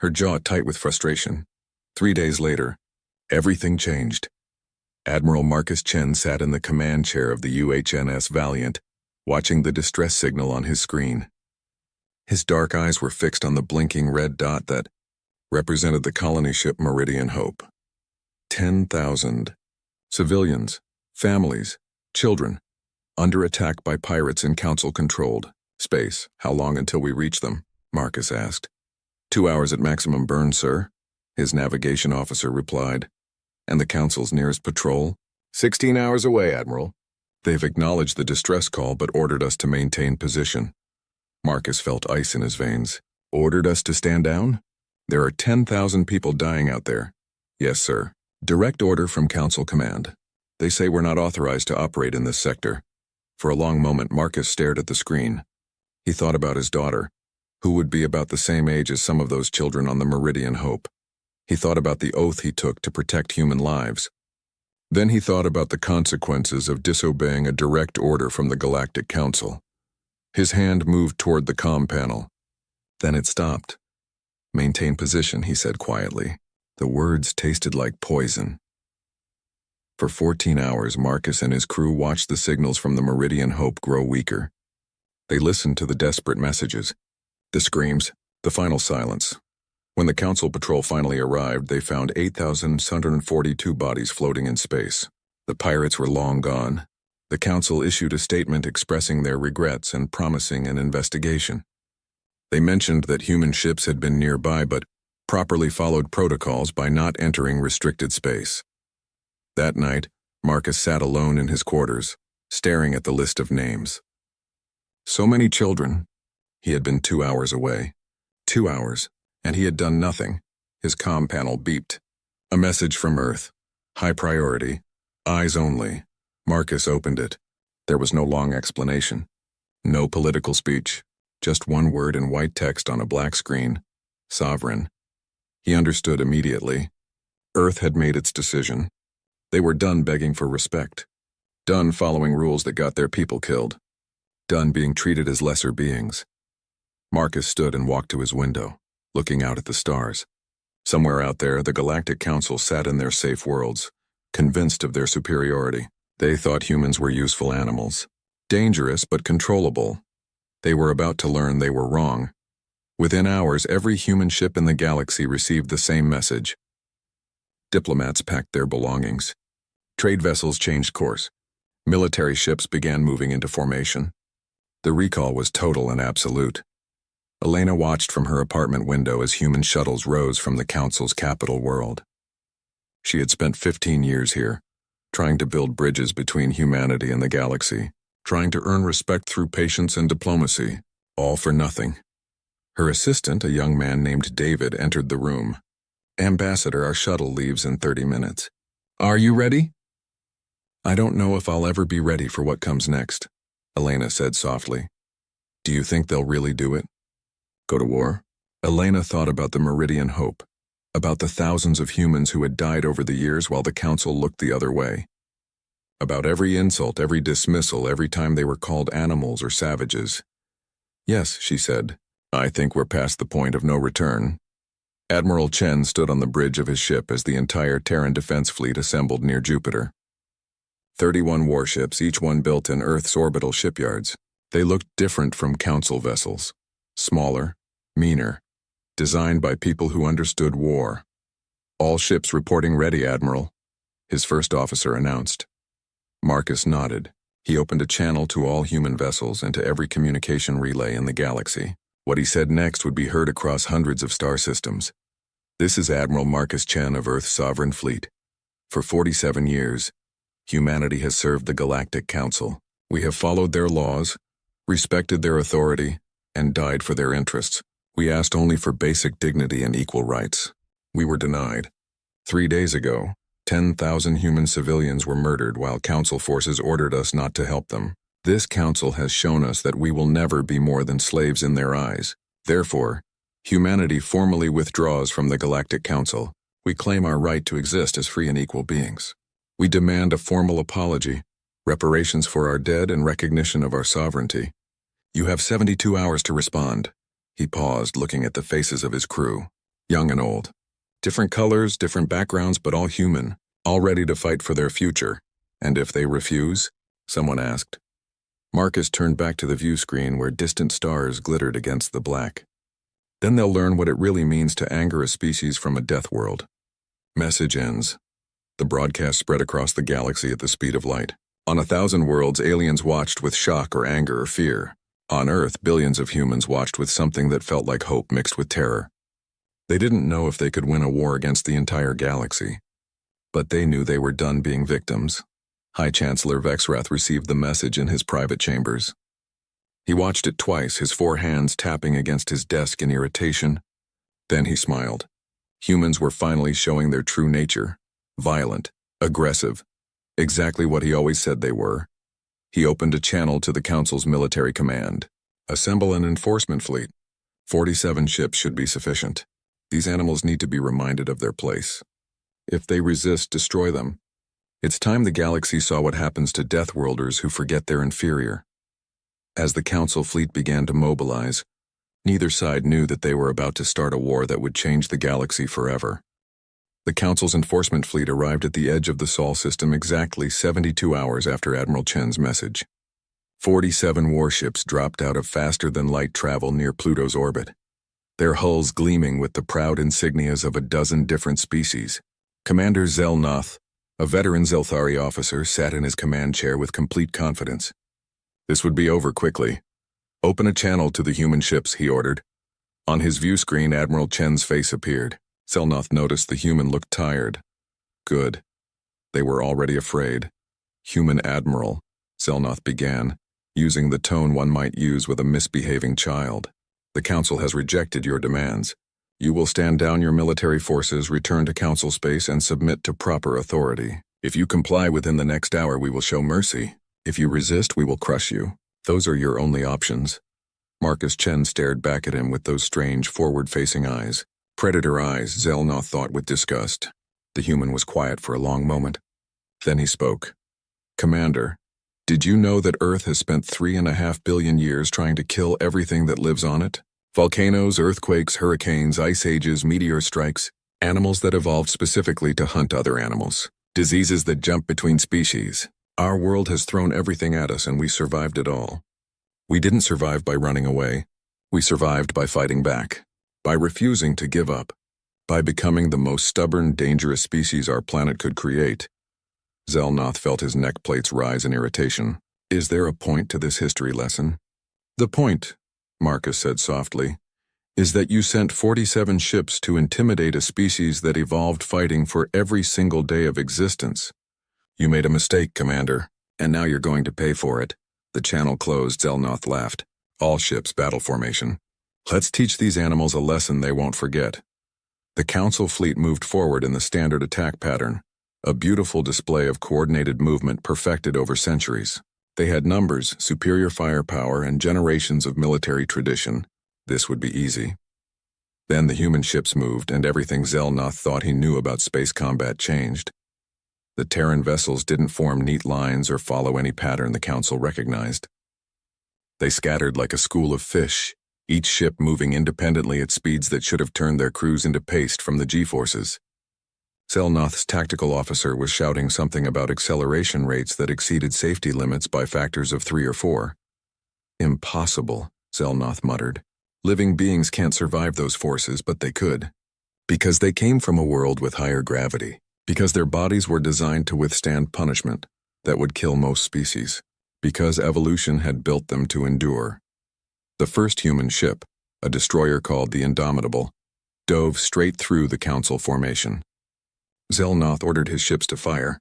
her jaw tight with frustration. 3 days later, everything changed. Admiral Marcus Chen sat in the command chair of the UHNS Valiant, watching the distress signal on his screen. His dark eyes were fixed on the blinking red dot that represented the colony ship Meridian Hope. 10,000 civilians, families, children, under attack by pirates in council-controlled space. "How long until we reach them?" Marcus asked. 2 hours at maximum burn, sir," his navigation officer replied. "And the council's nearest patrol?" 16 hours away, Admiral. They've acknowledged the distress call but ordered us to maintain position." Marcus felt ice in his veins. "Ordered us to stand down? There are 10,000 people dying out there." "Yes, sir. Direct order from Council Command. They say we're not authorized to operate in this sector." For a long moment, Marcus stared at the screen. He thought about his daughter, who would be about the same age as some of those children on the Meridian Hope. He thought about the oath he took to protect human lives. Then he thought about the consequences of disobeying a direct order from the Galactic Council. His hand moved toward the comm panel. Then it stopped. "Maintain position," he said quietly. The words tasted like poison. For 14 hours, Marcus and his crew watched the signals from the Meridian Hope grow weaker. They listened to the desperate messages, the screams, the final silence. When the Council patrol finally arrived, they found 8,642 bodies floating in space. The pirates were long gone. The Council issued a statement expressing their regrets and promising an investigation. They mentioned that human ships had been nearby but properly followed protocols by not entering restricted space. That night, Marcus sat alone in his quarters, staring at the list of names. So many children. He had been 2 hours away. 2 hours, And he had done nothing. His comm panel beeped. A message from Earth. High priority. Eyes only. Marcus opened it. There was no long explanation. No political speech. Just one word in white text on a black screen. Sovereign. He understood immediately. Earth had made its decision. They were done begging for respect. Done following rules that got their people killed. Done being treated as lesser beings. Marcus stood and walked to his window, looking out at the stars. Somewhere out there, the Galactic Council sat in their safe worlds, convinced of their superiority. They thought humans were useful animals. Dangerous but controllable. They were about to learn they were wrong. Within hours, every human ship in the galaxy received the same message. Diplomats packed their belongings. Trade vessels changed course. Military ships began moving into formation. The recall was total and absolute. Elena watched from her apartment window as human shuttles rose from the Council's capital world. She had spent 15 years here, trying to build bridges between humanity and the galaxy, trying to earn respect through patience and diplomacy, all for nothing. Her assistant, a young man named David, entered the room. "Ambassador, our shuttle leaves in 30 minutes. Are you ready?" "I don't know if I'll ever be ready for what comes next," Elena said softly. "Do you think they'll really do it? Go to war?" Elena thought about the Meridian Hope, about the thousands of humans who had died over the years while the Council looked the other way. About every insult, every dismissal, every time they were called animals or savages. "Yes," she said, "I think we're past the point of no return." Admiral Chen stood on the bridge of his ship as the entire Terran defense fleet assembled near Jupiter. 31 warships, each one built in Earth's orbital shipyards. They looked different from Council vessels. Smaller, meaner, designed by people who understood war. "All ships reporting ready, Admiral," his first officer announced. Marcus nodded. He opened a channel to all human vessels and to every communication relay in the galaxy. What he said next would be heard across hundreds of star systems. "This is Admiral Marcus Chen of Earth's Sovereign Fleet. For 47 years, humanity has served the Galactic Council. We have followed their laws, respected their authority, and died for their interests. We asked only for basic dignity and equal rights. We were denied. 3 days ago, 10,000 human civilians were murdered while Council forces ordered us not to help them. This Council has shown us that we will never be more than slaves in their eyes. Therefore, humanity formally withdraws from the Galactic Council. We claim our right to exist as free and equal beings. We demand a formal apology, reparations for our dead, and recognition of our sovereignty. You have 72 hours to respond." He paused, looking at the faces of his crew, young and old. Different colors, different backgrounds, but all human, all ready to fight for their future. "And if they refuse?" someone asked. Marcus turned back to the view screen where distant stars glittered against the black. "Then they'll learn what it really means to anger a species from a death world." Message ends. The broadcast spread across the galaxy at the speed of light. On 1,000 worlds, aliens watched with shock or anger or fear. On Earth, billions of humans watched with something that felt like hope mixed with terror. They didn't know if they could win a war against the entire galaxy. But they knew they were done being victims. High Chancellor Vexrath received the message in his private chambers. He watched it twice, his 4 hands tapping against his desk in irritation. Then he smiled. Humans were finally showing their true nature. Violent, aggressive, exactly what he always said they were. He opened a channel to the Council's military command. "Assemble an enforcement fleet. 47 ships should be sufficient. These animals need to be reminded of their place. If they resist, destroy them. It's time the galaxy saw what happens to Deathworlders who forget their inferior." As the Council fleet began to mobilize, neither side knew that they were about to start a war that would change the galaxy forever. The Council's enforcement fleet arrived at the edge of the Sol system exactly 72 hours after Admiral Chen's message. 47 warships dropped out of faster-than-light travel near Pluto's orbit, their hulls gleaming with the proud insignias of a dozen different species. Commander Zelnoth, a veteran Zelthari officer, sat in his command chair with complete confidence. This would be over quickly. "Open a channel to the human ships," he ordered. On his view screen, Admiral Chen's face appeared. Zelnoth noticed the human looked tired. Good. They were already afraid. "Human Admiral," Zelnoth began, using the tone one might use with a misbehaving child. "The Council has rejected your demands. You will stand down your military forces, return to Council space, and submit to proper authority. If you comply within the next hour, we will show mercy. If you resist, we will crush you. Those are your only options. Marcus Chen stared back at him with those strange, forward-facing eyes. Predator eyes, Zelnoth thought with disgust. The human was quiet for a long moment. Then he spoke. Commander, did you know that Earth has spent 3.5 billion years trying to kill everything that lives on it? Volcanoes, earthquakes, hurricanes, ice ages, meteor strikes, animals that evolved specifically to hunt other animals, diseases that jump between species. Our world has thrown everything at us and we survived it all. We didn't survive by running away. We survived by fighting back, by refusing to give up, by becoming the most stubborn, dangerous species our planet could create. Zelnoth felt his neck plates rise in irritation. Is there a point to this history lesson? The point, Marcus said softly, is that you sent 47 ships to intimidate a species that evolved fighting for every single day of existence. You made a mistake, Commander, and now you're going to pay for it. The channel closed, Zelnoth laughed. All ships, battle formation. Let's teach these animals a lesson they won't forget. The Council fleet moved forward in the standard attack pattern, a beautiful display of coordinated movement perfected over centuries. They had numbers, superior firepower, and generations of military tradition. This would be easy. Then the human ships moved, and everything Zelnoth thought he knew about space combat changed. The Terran vessels didn't form neat lines or follow any pattern the Council recognized. They scattered like a school of fish, each ship moving independently at speeds that should have turned their crews into paste from the G-forces. Zelnoth's tactical officer was shouting something about acceleration rates that exceeded safety limits by factors of 3 or 4. Impossible, Zelnoth muttered. Living beings can't survive those forces, but they could. Because they came from a world with higher gravity. Because their bodies were designed to withstand punishment that would kill most species. Because evolution had built them to endure. The first human ship, a destroyer called the Indomitable, dove straight through the Council formation. Zelnoth ordered his ships to fire.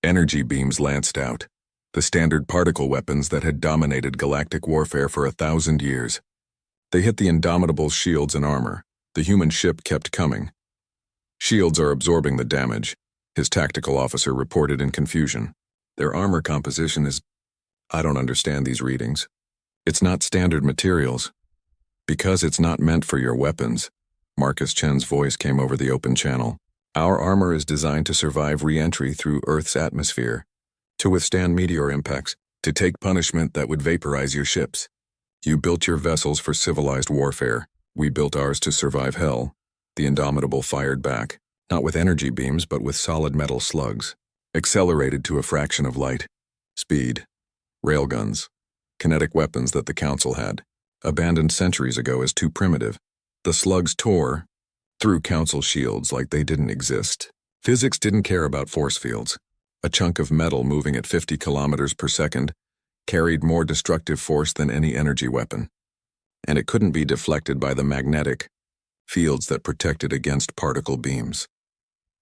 Energy beams lanced out, the standard particle weapons that had dominated galactic warfare for 1,000 years. They hit the Indomitable's shields and armor. The human ship kept coming. Shields are absorbing the damage, his tactical officer reported in confusion. Their armor composition is... I don't understand these readings. It's not standard materials. Because it's not meant for your weapons. Marcus Chen's voice came over the open channel. Our armor is designed to survive re-entry through Earth's atmosphere, to withstand meteor impacts, to take punishment that would vaporize your ships. You built your vessels for civilized warfare. We built ours to survive hell. The Indomitable fired back, not with energy beams but with solid metal slugs, accelerated to a fraction of light. Speed. Railguns. Kinetic weapons that the Council had, abandoned centuries ago as too primitive. The slugs tore through Council shields like they didn't exist. Physics didn't care about force fields. A chunk of metal moving at 50 kilometers per second carried more destructive force than any energy weapon. And it couldn't be deflected by the magnetic fields that protected against particle beams.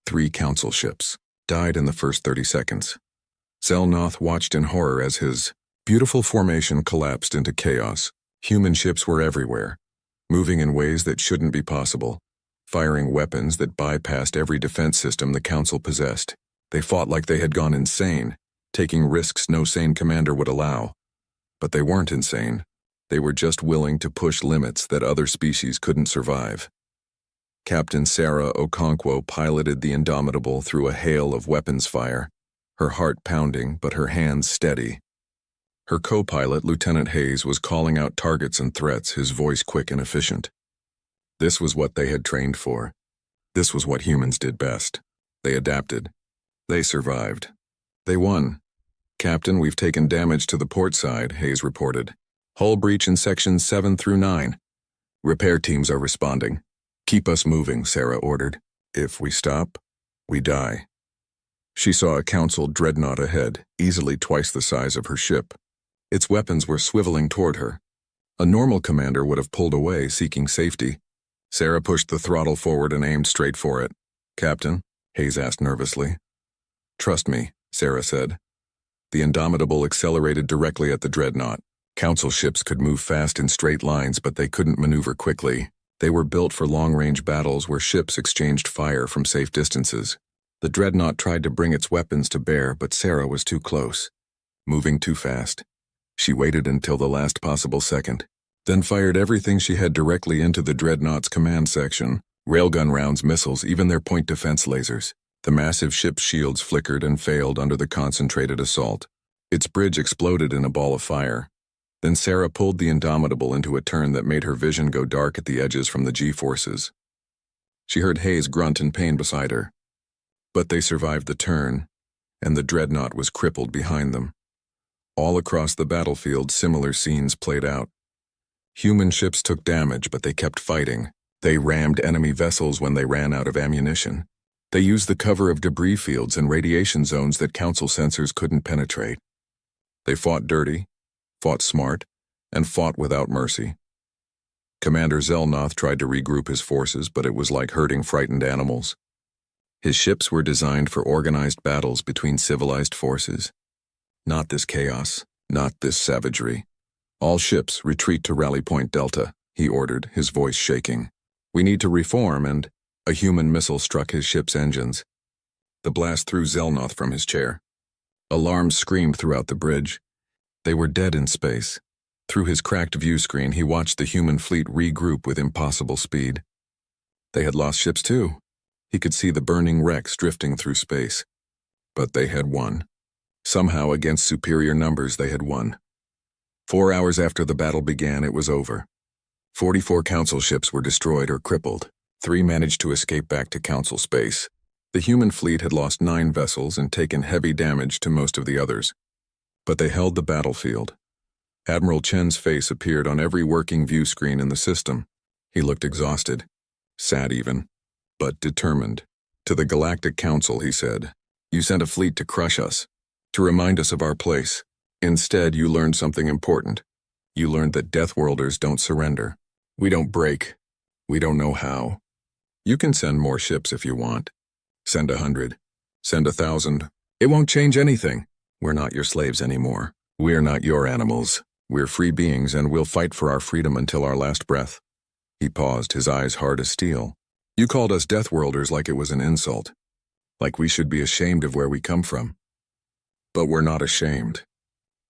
3 Council ships died in the first 30 seconds. Zelnoth watched in horror as his beautiful formation collapsed into chaos. Human ships were everywhere, moving in ways that shouldn't be possible, firing weapons that bypassed every defense system the Council possessed. They fought like they had gone insane, taking risks no sane commander would allow. But they weren't insane. They were just willing to push limits that other species couldn't survive. Captain Sarah Okonkwo piloted the Indomitable through a hail of weapons fire, her heart pounding but her hands steady. Her co-pilot, Lieutenant Hayes, was calling out targets and threats, his voice quick and efficient. This was what they had trained for. This was what humans did best. They adapted. They survived. They won. Captain, we've taken damage to the port side, Hayes reported. Hull breach in sections 7 through 9. Repair teams are responding. Keep us moving, Sarah ordered. If we stop, we die. She saw a Council dreadnought ahead, easily twice the size of her ship. Its weapons were swiveling toward her. A normal commander would have pulled away, seeking safety. Sarah pushed the throttle forward and aimed straight for it. Captain, Hayes asked nervously. Trust me, Sarah said. The Indomitable accelerated directly at the dreadnought. Council ships could move fast in straight lines, but they couldn't maneuver quickly. They were built for long-range battles where ships exchanged fire from safe distances. The dreadnought tried to bring its weapons to bear, but Sarah was too close, moving too fast. She waited until the last possible second, then fired everything she had directly into the dreadnought's command section. Railgun rounds, missiles, even their point defense lasers. The massive ship's shields flickered and failed under the concentrated assault. Its bridge exploded in a ball of fire. Then Sarah pulled the Indomitable into a turn that made her vision go dark at the edges from the G-forces. She heard Hayes grunt in pain beside her. But they survived the turn, and the dreadnought was crippled behind them. All across the battlefield, similar scenes played out. Human ships took damage, but they kept fighting. They rammed enemy vessels when they ran out of ammunition. They used the cover of debris fields and radiation zones that Council sensors couldn't penetrate. They fought dirty, fought smart, and fought without mercy. Commander Zelnoth tried to regroup his forces, but it was like herding frightened animals. His ships were designed for organized battles between civilized forces. Not this chaos, not this savagery. All ships retreat to Rally Point Delta, he ordered, his voice shaking. We need to reform, and a human missile struck his ship's engines. The blast threw Zelnoth from his chair. Alarms screamed throughout the bridge. They were dead in space. Through his cracked view screen, he watched the human fleet regroup with impossible speed. They had lost ships too. He could see the burning wrecks drifting through space. But they had won. Somehow, against superior numbers, they had won. 4 hours after the battle began, it was over. 44 Council ships were destroyed or crippled. 3 managed to escape back to Council space. The human fleet had lost 9 vessels and taken heavy damage to most of the others. But they held the battlefield. Admiral Chen's face appeared on every working view screen in the system. He looked exhausted, sad even, but determined. To the Galactic Council, he said, "You sent a fleet to crush us, to remind us of our place. Instead, you learned something important. You learned that Deathworlders don't surrender. We don't break. We don't know how. You can send more ships if you want. Send 100. Send 1,000. It won't change anything. We're not your slaves anymore. We're not your animals. We're free beings, and we'll fight for our freedom until our last breath." He paused, his eyes hard as steel. "You called us Deathworlders like it was an insult. Like we should be ashamed of where we come from. But we're not ashamed.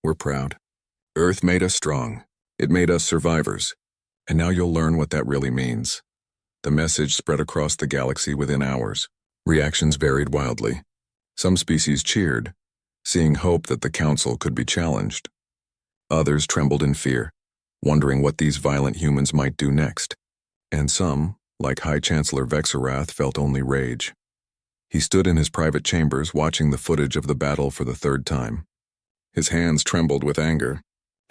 We're proud. Earth made us strong. It made us survivors. And now you'll learn what that really means." The message spread across the galaxy within hours. Reactions varied wildly. Some species cheered, seeing hope that the Council could be challenged. Others trembled in fear, wondering what these violent humans might do next. And some, like High Chancellor Vexarath, felt only rage. He stood in his private chambers watching the footage of the battle for the 3rd time. His hands trembled with anger.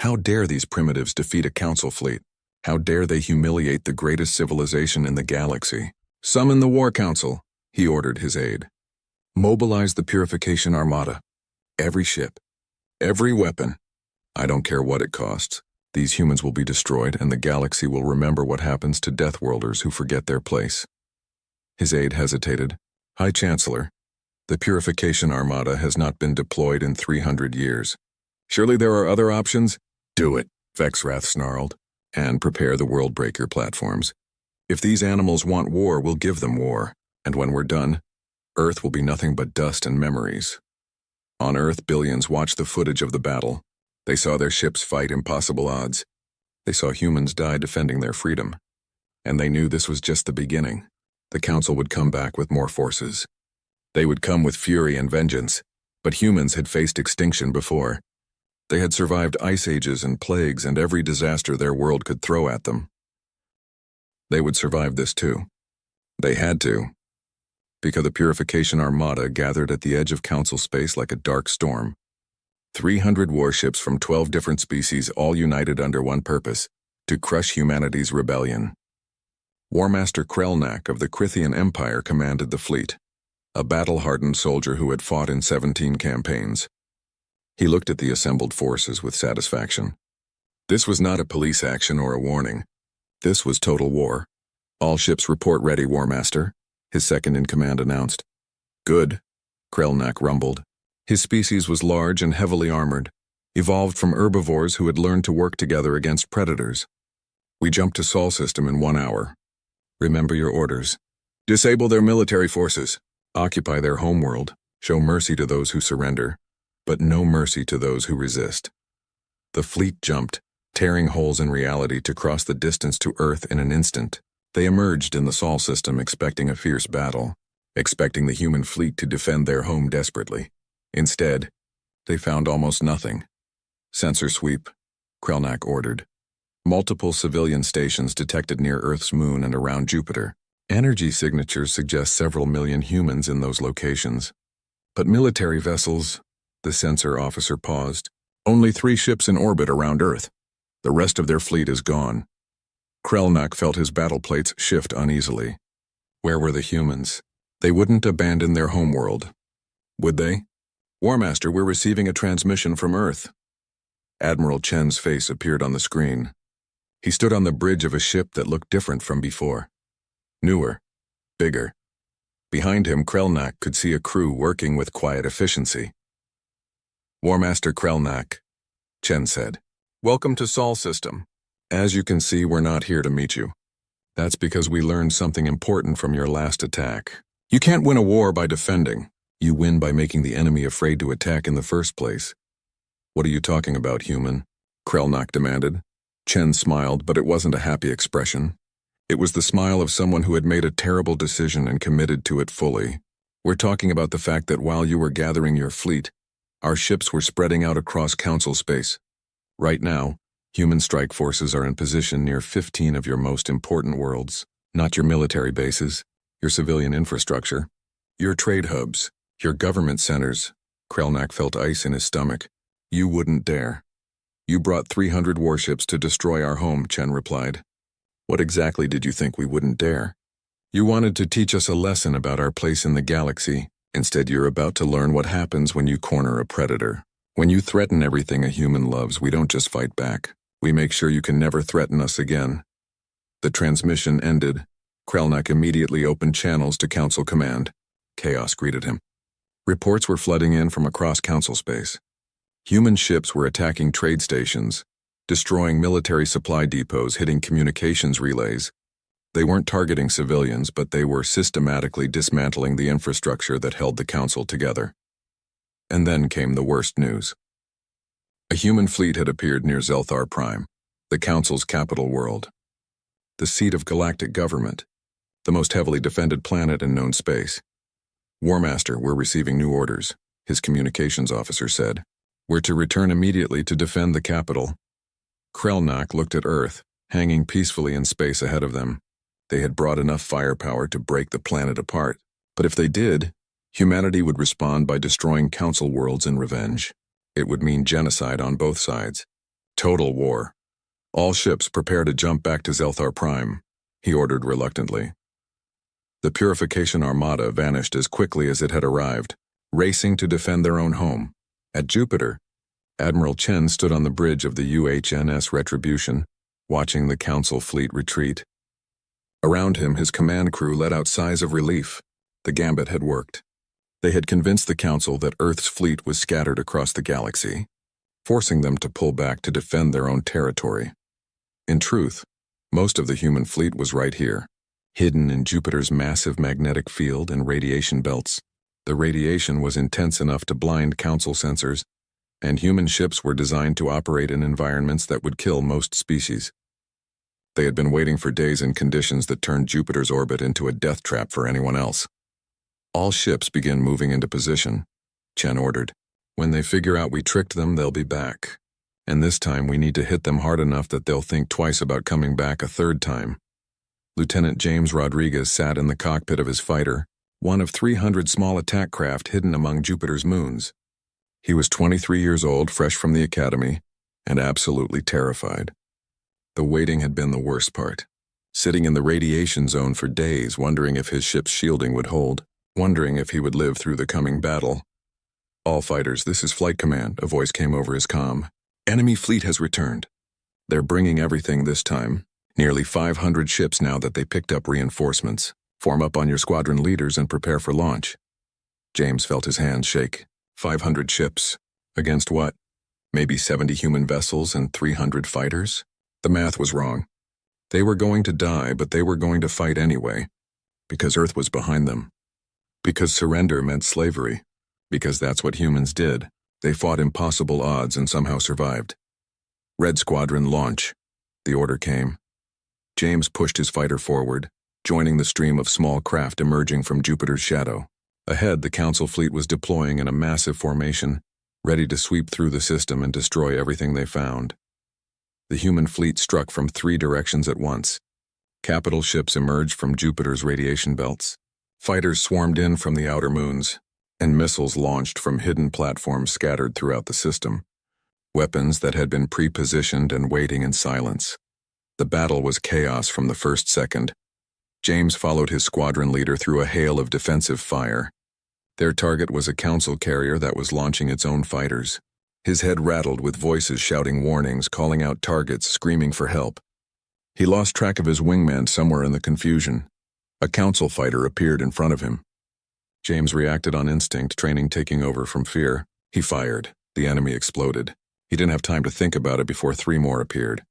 How dare these primitives defeat a Council fleet? How dare they humiliate the greatest civilization in the galaxy? "Summon the War Council," he ordered his aide. "Mobilize the Purification Armada. Every ship. Every weapon. I don't care what it costs. These humans will be destroyed, and the galaxy will remember what happens to Deathworlders who forget their place." His aide hesitated. "High Chancellor, the Purification Armada has not been deployed in 300 years. Surely there are other options?" "Do it," Vexrath snarled. "And prepare the Worldbreaker platforms. If these animals want war, we'll give them war. And when we're done, Earth will be nothing but dust and memories." On Earth, billions watched the footage of the battle. They saw their ships fight impossible odds. They saw humans die defending their freedom. And they knew this was just the beginning. The Council would come back with more forces. They would come with fury and vengeance. But humans had faced extinction before. They had survived ice ages and plagues and every disaster their world could throw at them. They would survive this too. They had to. Because the Purification Armada gathered at the edge of Council space like a dark storm. 300 warships from 12 different species, all united under one purpose: to crush humanity's rebellion. Warmaster Krelnak of the Krithian Empire commanded the fleet, a battle-hardened soldier who had fought in 17 campaigns. He looked at the assembled forces with satisfaction. This was not a police action or a warning. This was total war. "All ships report ready, Warmaster," his second-in-command announced. "Good," Krelnak rumbled. His species was large and heavily armored, evolved from herbivores who had learned to work together against predators. "We jumped to Sol system in 1 hour. Remember your orders. Disable their military forces. Occupy their homeworld. Show mercy to those who surrender, but no mercy to those who resist. The fleet jumped, tearing holes in reality to cross the distance to Earth in an instant. They emerged in the Sol system expecting a fierce battle, expecting the human fleet to defend their home desperately. Instead, they found almost nothing. Sensor sweep, Krelnak ordered. Multiple civilian stations detected near Earth's moon and around Jupiter. Energy signatures suggest several million humans in those locations. But military vessels, the sensor officer paused. Only 3 ships in orbit around Earth. The rest of their fleet is gone. Krelnak felt his battle plates shift uneasily. Where were the humans? They wouldn't abandon their homeworld. Would they? Warmaster, we're receiving a transmission from Earth. Admiral Chen's face appeared on the screen. He stood on the bridge of a ship that looked different from before. Newer. Bigger. Behind him, Krelnak could see a crew working with quiet efficiency. Warmaster Krelnak, Chen said. Welcome to Sol System. As you can see, we're not here to meet you. That's because we learned something important from your last attack. You can't win a war by defending. You win by making the enemy afraid to attack in the first place. What are you talking about, human? Krelnak demanded. Chen smiled, but it wasn't a happy expression. It was the smile of someone who had made a terrible decision and committed to it fully. We're talking about the fact that while you were gathering your fleet, our ships were spreading out across Council space. Right now, human strike forces are in position near 15 of your most important worlds, not your military bases, your civilian infrastructure, your trade hubs, your government centers. Krelnak felt ice in his stomach. You wouldn't dare. You brought 300 warships to destroy our home, Chen replied. What exactly did you think we wouldn't dare? You wanted to teach us a lesson about our place in the galaxy. Instead, you're about to learn what happens when you corner a predator. When you threaten everything a human loves, we don't just fight back. We make sure you can never threaten us again. The transmission ended. Krelnak immediately opened channels to Council Command. Chaos greeted him. Reports were flooding in from across Council space. Human ships were attacking trade stations, destroying military supply depots, hitting communications relays. They weren't targeting civilians, but they were systematically dismantling the infrastructure that held the Council together. And then came the worst news. A human fleet had appeared near Zelthar Prime, the Council's capital world. The seat of galactic government, the most heavily defended planet in known space. Warmaster, we're receiving new orders, his communications officer said. We're to return immediately to defend the capital. Krelnak looked at Earth, hanging peacefully in space ahead of them. They had brought enough firepower to break the planet apart, but if they did, humanity would respond by destroying Council worlds in revenge. It would mean genocide on both sides. Total war. All ships prepare to jump back to Zelthar Prime, he ordered reluctantly. The Purification Armada vanished as quickly as it had arrived, racing to defend their own home. At Jupiter, Admiral Chen stood on the bridge of the UHNS Retribution, watching the Council fleet retreat. Around him, his command crew let out sighs of relief. The gambit had worked. They had convinced the Council that Earth's fleet was scattered across the galaxy, forcing them to pull back to defend their own territory. In truth, most of the human fleet was right here, hidden in Jupiter's massive magnetic field and radiation belts. The radiation was intense enough to blind Council sensors, and human ships were designed to operate in environments that would kill most species. They had been waiting for days in conditions that turned Jupiter's orbit into a death trap for anyone else. All ships begin moving into position, Chen ordered. When they figure out we tricked them, they'll be back. And this time we need to hit them hard enough that they'll think twice about coming back a third time. Lieutenant James Rodriguez sat in the cockpit of his fighter, one of 300 small attack craft hidden among Jupiter's moons. He was 23 years old, fresh from the academy, and absolutely terrified. The waiting had been the worst part. Sitting in the radiation zone for days, wondering if his ship's shielding would hold, wondering if he would live through the coming battle. All fighters, this is Flight Command, a voice came over his comm. Enemy fleet has returned. They're bringing everything this time. Nearly 500 ships now that they picked up reinforcements. Form up on your squadron leaders and prepare for launch. James felt his hands shake. 500 ships. Against what? Maybe 70 human vessels and 300 fighters? The math was wrong. They were going to die, but they were going to fight anyway, because Earth was behind them. Because surrender meant slavery. Because that's what humans did. They fought impossible odds and somehow survived. Red Squadron, launch. The order came. James pushed his fighter forward, joining the stream of small craft emerging from Jupiter's shadow. Ahead, the Council fleet was deploying in a massive formation, ready to sweep through the system and destroy everything they found. The human fleet struck from 3 directions at once. Capital ships emerged from Jupiter's radiation belts. Fighters swarmed in from the outer moons, and missiles launched from hidden platforms scattered throughout the system. Weapons that had been pre-positioned and waiting in silence. The battle was chaos from the first second. James followed his squadron leader through a hail of defensive fire. Their target was a Council carrier that was launching its own fighters. His head rattled with voices shouting warnings, calling out targets, screaming for help. He lost track of his wingman somewhere in the confusion. A Council fighter appeared in front of him. James reacted on instinct, training taking over from fear. He fired. The enemy exploded. He didn't have time to think about it before 3 more appeared.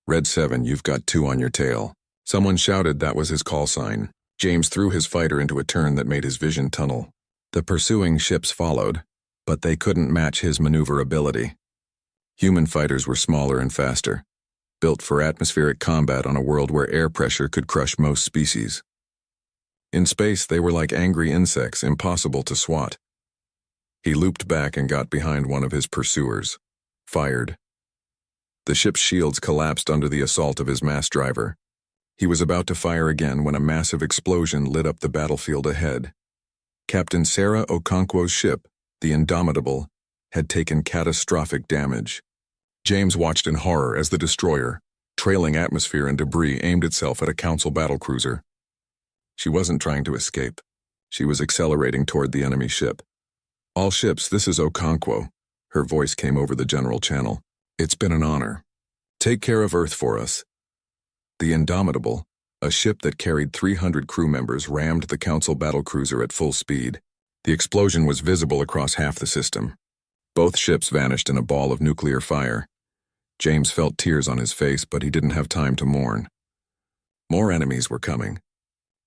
Red 7, you've got 2 on your tail. Someone shouted that was his call sign. James threw his fighter into a turn that made his vision tunnel. The pursuing ships followed, but they couldn't match his maneuverability. Human fighters were smaller and faster, built for atmospheric combat on a world where air pressure could crush most species. In space, they were like angry insects, impossible to swat. He looped back and got behind one of his pursuers. Fired. The ship's shields collapsed under the assault of his mass driver. He was about to fire again when a massive explosion lit up the battlefield ahead. Captain Sarah Okonkwo's ship, the Indomitable, had taken catastrophic damage. James watched in horror as the destroyer, trailing atmosphere and debris, aimed itself at a Council battlecruiser. She wasn't trying to escape. She was accelerating toward the enemy ship. All ships, this is Okonkwo. Her voice came over the general channel. It's been an honor. Take care of Earth for us. The Indomitable, a ship that carried 300 crew members, rammed the Council battlecruiser at full speed. The explosion was visible across half the system. Both ships vanished in a ball of nuclear fire. James felt tears on his face, but he didn't have time to mourn. More enemies were coming.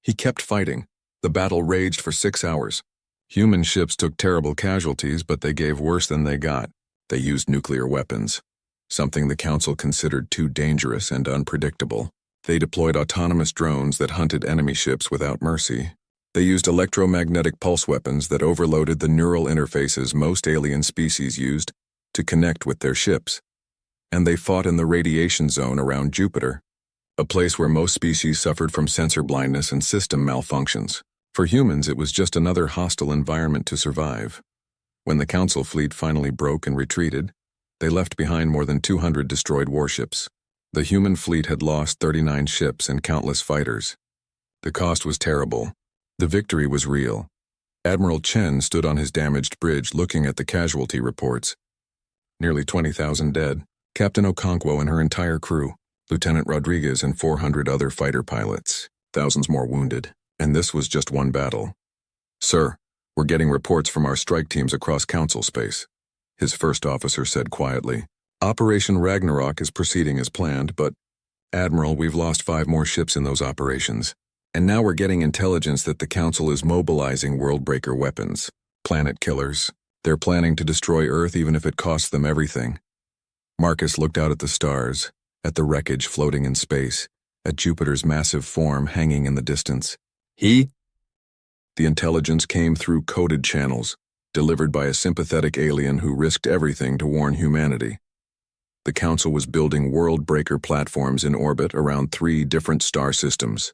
He kept fighting. The battle raged for 6 hours. Human ships took terrible casualties, but they gave worse than they got. They used nuclear weapons, something the Council considered too dangerous and unpredictable. They deployed autonomous drones that hunted enemy ships without mercy. They used electromagnetic pulse weapons that overloaded the neural interfaces most alien species used to connect with their ships. And they fought in the radiation zone around Jupiter, a place where most species suffered from sensor blindness and system malfunctions. For humans, it was just another hostile environment to survive. When the Council fleet finally broke and retreated, they left behind more than 200 destroyed warships. The human fleet had lost 39 ships and countless fighters. The cost was terrible. The victory was real. Admiral Chen stood on his damaged bridge looking at the casualty reports. Nearly 20,000 dead. Captain Okonkwo and her entire crew, Lieutenant Rodriguez and 400 other fighter pilots. Thousands more wounded. And this was just one battle. Sir, we're getting reports from our strike teams across Council space, his first officer said quietly. Operation Ragnarok is proceeding as planned, but, Admiral, we've lost 5 more ships in those operations. And now we're getting intelligence that the Council is mobilizing world-breaker weapons. Planet killers. They're planning to destroy Earth even if it costs them everything. Marcus looked out at the stars, at the wreckage floating in space, at Jupiter's massive form hanging in the distance. The intelligence came through coded channels, delivered by a sympathetic alien who risked everything to warn humanity. The Council was building world-breaker platforms in orbit around 3 different star systems.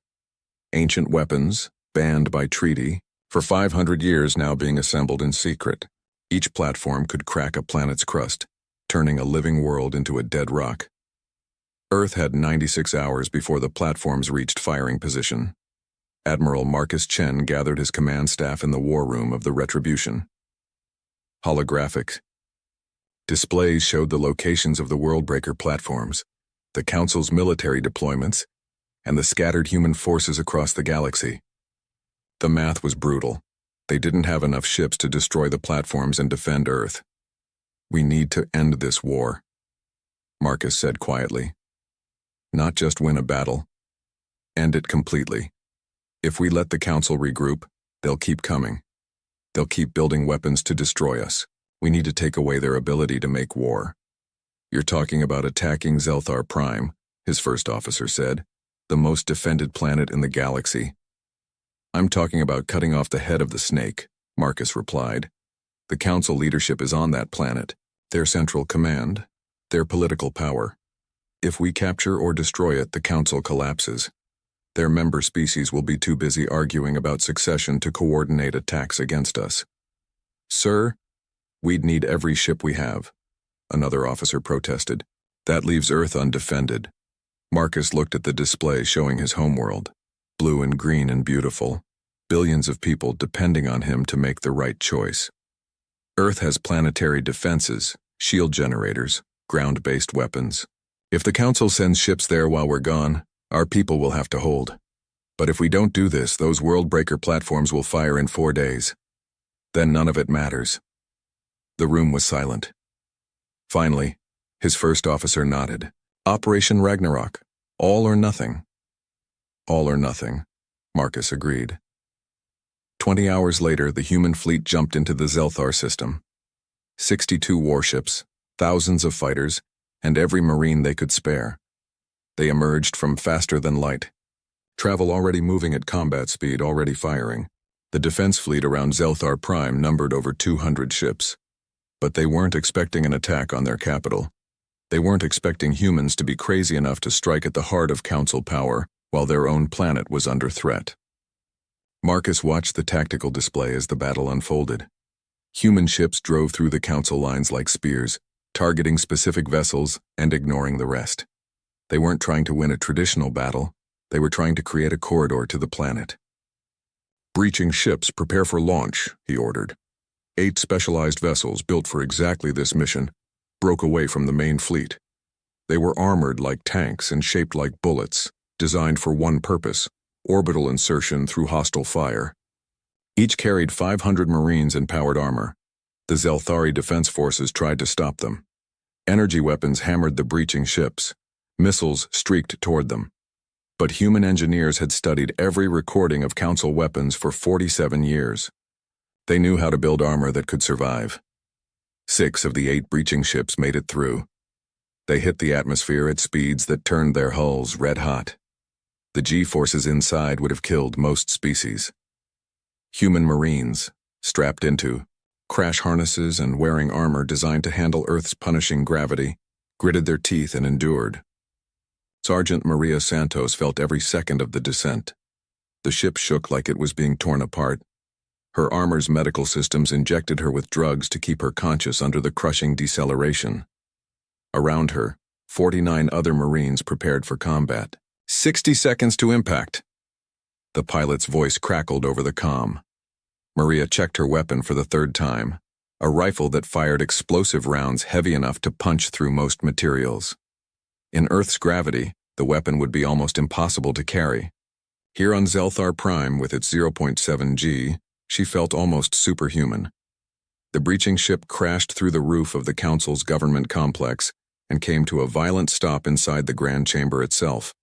Ancient weapons, banned by treaty, for 500 years now being assembled in secret. Each platform could crack a planet's crust, turning a living world into a dead rock. Earth had 96 hours before the platforms reached firing position. Admiral Marcus Chen gathered his command staff in the war room of the Retribution. Holographic displays showed the locations of the worldbreaker platforms, the Council's military deployments, and the scattered human forces across the galaxy. The math was brutal. They didn't have enough ships to destroy the platforms and defend Earth. We need to end this war, Marcus said quietly. Not just win a battle. End it completely. If we let the Council regroup, they'll keep coming. They'll keep building weapons to destroy us. We need to take away their ability to make war. You're talking about attacking Zelthar Prime, his first officer said, the most defended planet in the galaxy. I'm talking about cutting off the head of the snake, Marcus replied. The Council leadership is on that planet, their central command, their political power. If we capture or destroy it, the Council collapses. Their member species will be too busy arguing about succession to coordinate attacks against us. Sir, we'd need every ship we have, another officer protested. That leaves Earth undefended. Marcus looked at the display showing his homeworld, blue and green and beautiful, billions of people depending on him to make the right choice. Earth has planetary defenses, shield generators, ground-based weapons. If the Council sends ships there while we're gone, our people will have to hold. But if we don't do this, those world-breaker platforms will fire in 4 days. Then none of it matters. The room was silent. Finally, his first officer nodded. Operation Ragnarok. All or nothing. All or nothing, Marcus agreed. 20 hours later, the human fleet jumped into the Zelthar system. 62 warships, thousands of fighters, and every marine they could spare. They emerged from faster than light. Travel already moving at combat speed, already firing. The defense fleet around Zelthar Prime numbered over 200 ships. But they weren't expecting an attack on their capital. They weren't expecting humans to be crazy enough to strike at the heart of Council power while their own planet was under threat. Marcus watched the tactical display as the battle unfolded. Human ships drove through the Council lines like spears, targeting specific vessels and ignoring the rest. They weren't trying to win a traditional battle, they were trying to create a corridor to the planet. Breaching ships, prepare for launch, he ordered. 8 specialized vessels built for exactly this mission broke away from the main fleet. They were armored like tanks and shaped like bullets, designed for one purpose: orbital insertion through hostile fire. Each carried 500 Marines in powered armor. The Zelthari defense forces tried to stop them. Energy weapons hammered the breaching ships. Missiles streaked toward them. But human engineers had studied every recording of Council weapons for 47 years. They knew how to build armor that could survive. 6 of the 8 breaching ships made it through. They hit the atmosphere at speeds that turned their hulls red hot. The G-forces inside would have killed most species. Human Marines, strapped into crash harnesses and wearing armor designed to handle Earth's punishing gravity, gritted their teeth and endured. Sergeant Maria Santos felt every second of the descent. The ship shook like it was being torn apart. Her armor's medical systems injected her with drugs to keep her conscious under the crushing deceleration. Around her, 49 other Marines prepared for combat. 60 seconds to impact. The pilot's voice crackled over the comm. Maria checked her weapon for the 3rd time, a rifle that fired explosive rounds heavy enough to punch through most materials. In Earth's gravity, the weapon would be almost impossible to carry. Here on Zelthar Prime, with its 0.7 G, she felt almost superhuman. The breaching ship crashed through the roof of the Council's government complex and came to a violent stop inside the Grand Chamber itself.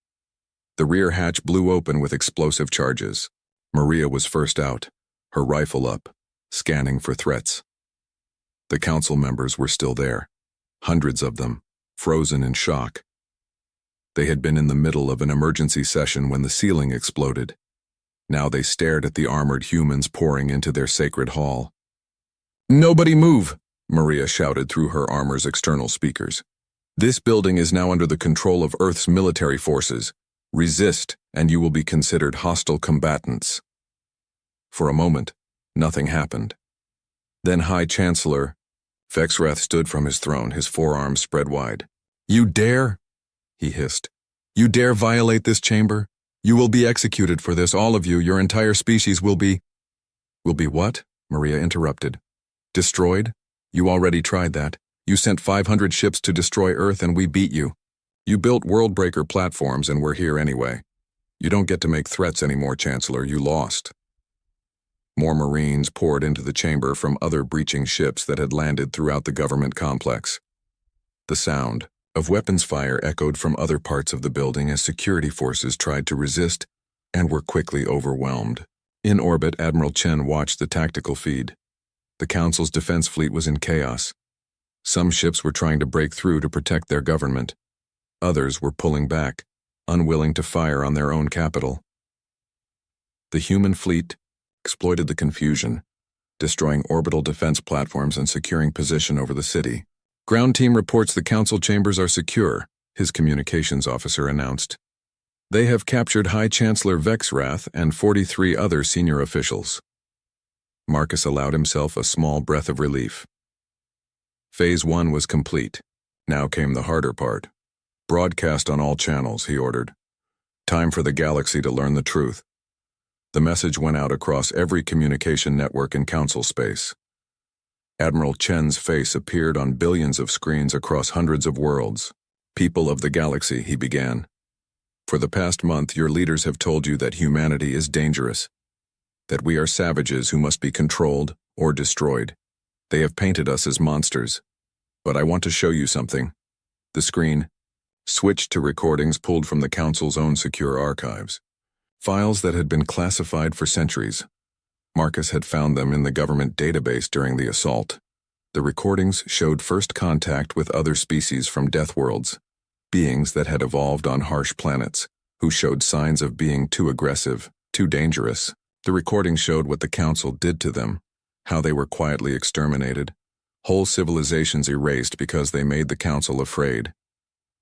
The rear hatch blew open with explosive charges. Maria was first out, her rifle up, scanning for threats. The Council members were still there, hundreds of them, frozen in shock. They had been in the middle of an emergency session when the ceiling exploded. Now they stared at the armored humans pouring into their sacred hall. "Nobody move!" Maria shouted through her armor's external speakers. "This building is now under the control of Earth's military forces. Resist, and you will be considered hostile combatants." For a moment, nothing happened. Then High Chancellor Vexrath stood from his throne, his forearms spread wide. "You dare?" he hissed. "You dare violate this chamber? You will be executed for this, all of you. Your entire species will be—" "Will be what?" Maria interrupted. "Destroyed? You already tried that. You sent 500 ships to destroy Earth and we beat you. You built world-breaker platforms and we're here anyway. You don't get to make threats anymore, Chancellor. You lost." More Marines poured into the chamber from other breaching ships that had landed throughout the government complex. The sound, of weapons fire echoed from other parts of the building as security forces tried to resist and were quickly overwhelmed. In orbit, Admiral Chen watched the tactical feed. The Council's defense fleet was in chaos. Some ships were trying to break through to protect their government. Others were pulling back, unwilling to fire on their own capital. The human fleet exploited the confusion, destroying orbital defense platforms and securing position over the city. Ground team reports the council chambers are secure, his communications officer announced. They have captured High Chancellor Vexrath and 43 other senior officials. Marcus allowed himself a small breath of relief. Phase 1 was complete. Now came the harder part. Broadcast on all channels, he ordered. Time for the galaxy to learn the truth. The message went out across every communication network in council space. Admiral Chen's face appeared on billions of screens across hundreds of worlds. People of the galaxy, he began. For the past month, your leaders have told you that humanity is dangerous, that we are savages who must be controlled or destroyed. They have painted us as monsters. But I want to show you something. The screen switched to recordings pulled from the Council's own secure archives. Files that had been classified for centuries. Marcus had found them in the government database during the assault. The recordings showed first contact with other species from death worlds, beings that had evolved on harsh planets, who showed signs of being too aggressive, too dangerous. The recordings showed what the Council did to them, how they were quietly exterminated, whole civilizations erased because they made the Council afraid.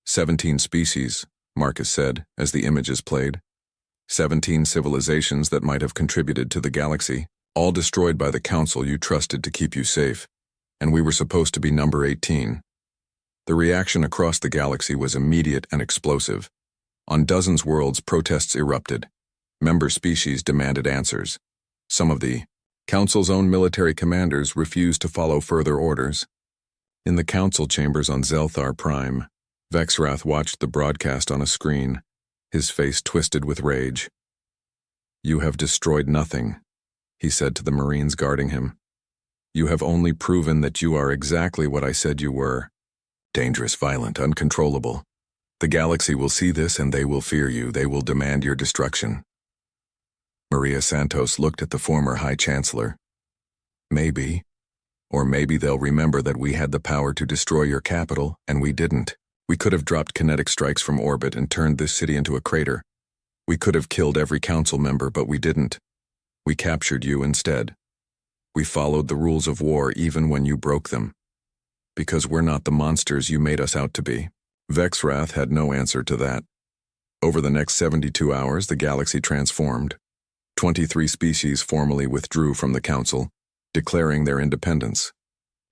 17 species, Marcus said, as the images played. 17 civilizations that might have contributed to the galaxy, all destroyed by the Council you trusted to keep you safe, and we were supposed to be number 18. The reaction across the galaxy was immediate and explosive. On dozens of worlds, protests erupted. Member species demanded answers. Some of the Council's own military commanders refused to follow further orders. In the Council chambers on Zelthar Prime, Vexrath watched the broadcast on a screen, his face twisted with rage. You have destroyed nothing, he said to the Marines guarding him. You have only proven that you are exactly what I said you were. Dangerous, violent, uncontrollable. The galaxy will see this and they will fear you. They will demand your destruction. Maria Santos looked at the former High Chancellor. Maybe, or maybe they'll remember that we had the power to destroy your capital, and we didn't. We could have dropped kinetic strikes from orbit and turned this city into a crater. We could have killed every council member, but we didn't. We captured you instead. We followed the rules of war even when you broke them. Because we're not the monsters you made us out to be. Vexrath had no answer to that. Over the next 72 hours, the galaxy transformed. 23 species formally withdrew from the Council, declaring their independence.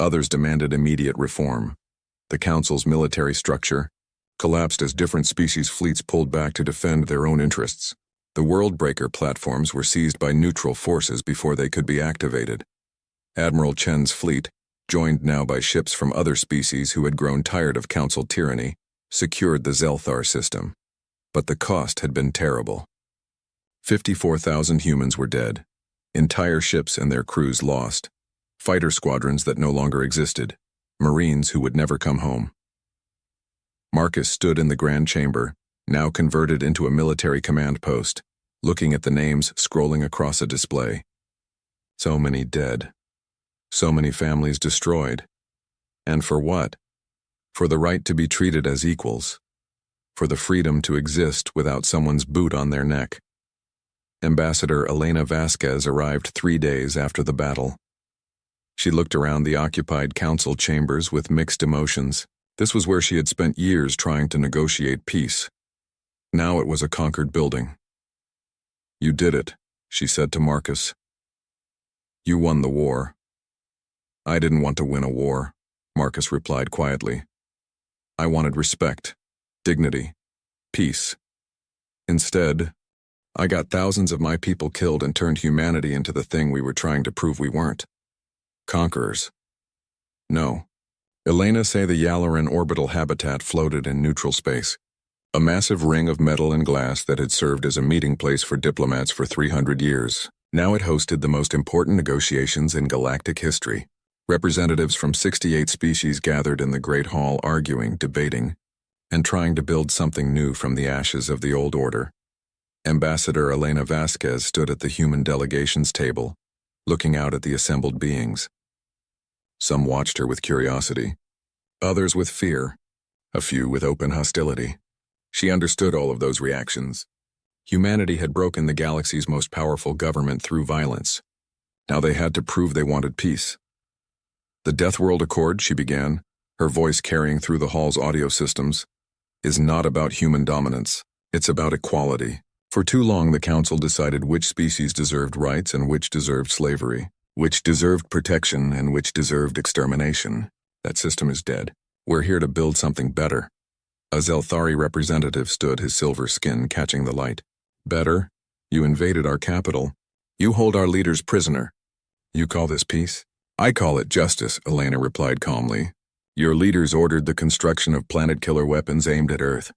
Others demanded immediate reform. The Council's military structure collapsed as different species fleets pulled back to defend their own interests. The Worldbreaker platforms were seized by neutral forces before they could be activated. Admiral Chen's fleet, joined now by ships from other species who had grown tired of Council tyranny, secured the Zelthar system. But the cost had been terrible. 54,000 humans were dead, entire ships and their crews lost, fighter squadrons that no longer existed, Marines who would never come home. Marcus stood in the Grand Chamber, now converted into a military command post, looking at the names scrolling across a display. So many dead. So many families destroyed. And for what? For the right to be treated as equals. For the freedom to exist without someone's boot on their neck. Ambassador Elena Vasquez arrived 3 days after the battle. She looked around the occupied council chambers with mixed emotions. This was where she had spent years trying to negotiate peace. Now it was a conquered building. You did it, she said to Marcus. You won the war. I didn't want to win a war, Marcus replied quietly. I wanted respect, dignity, peace. Instead, I got thousands of my people killed and turned humanity into the thing we were trying to prove we weren't. Conquerors. No. Elena say the Yalaran orbital habitat floated in neutral space, a massive ring of metal and glass that had served as a meeting place for diplomats for 300 years. Now it hosted the most important negotiations in galactic history. Representatives from 68 species gathered in the Great Hall arguing, debating, and trying to build something new from the ashes of the old order. Ambassador Elena Vasquez stood at the human delegation's table, looking out at the assembled beings. Some watched her with curiosity, others with fear, a few with open hostility. She understood all of those reactions. Humanity had broken the galaxy's most powerful government through violence. Now they had to prove they wanted peace. The Deathworld Accord, she began, her voice carrying through the hall's audio systems, is not about human dominance. It's about equality. For too long, the Council decided which species deserved rights and which deserved slavery, which deserved protection and which deserved extermination. That system is dead. We're here to build something better. A Zelthari representative stood, his silver skin catching the light. Better? You invaded our capital. You hold our leaders prisoner. You call this peace? I call it justice, Elena replied calmly. Your leaders ordered the construction of planet-killer weapons aimed at Earth.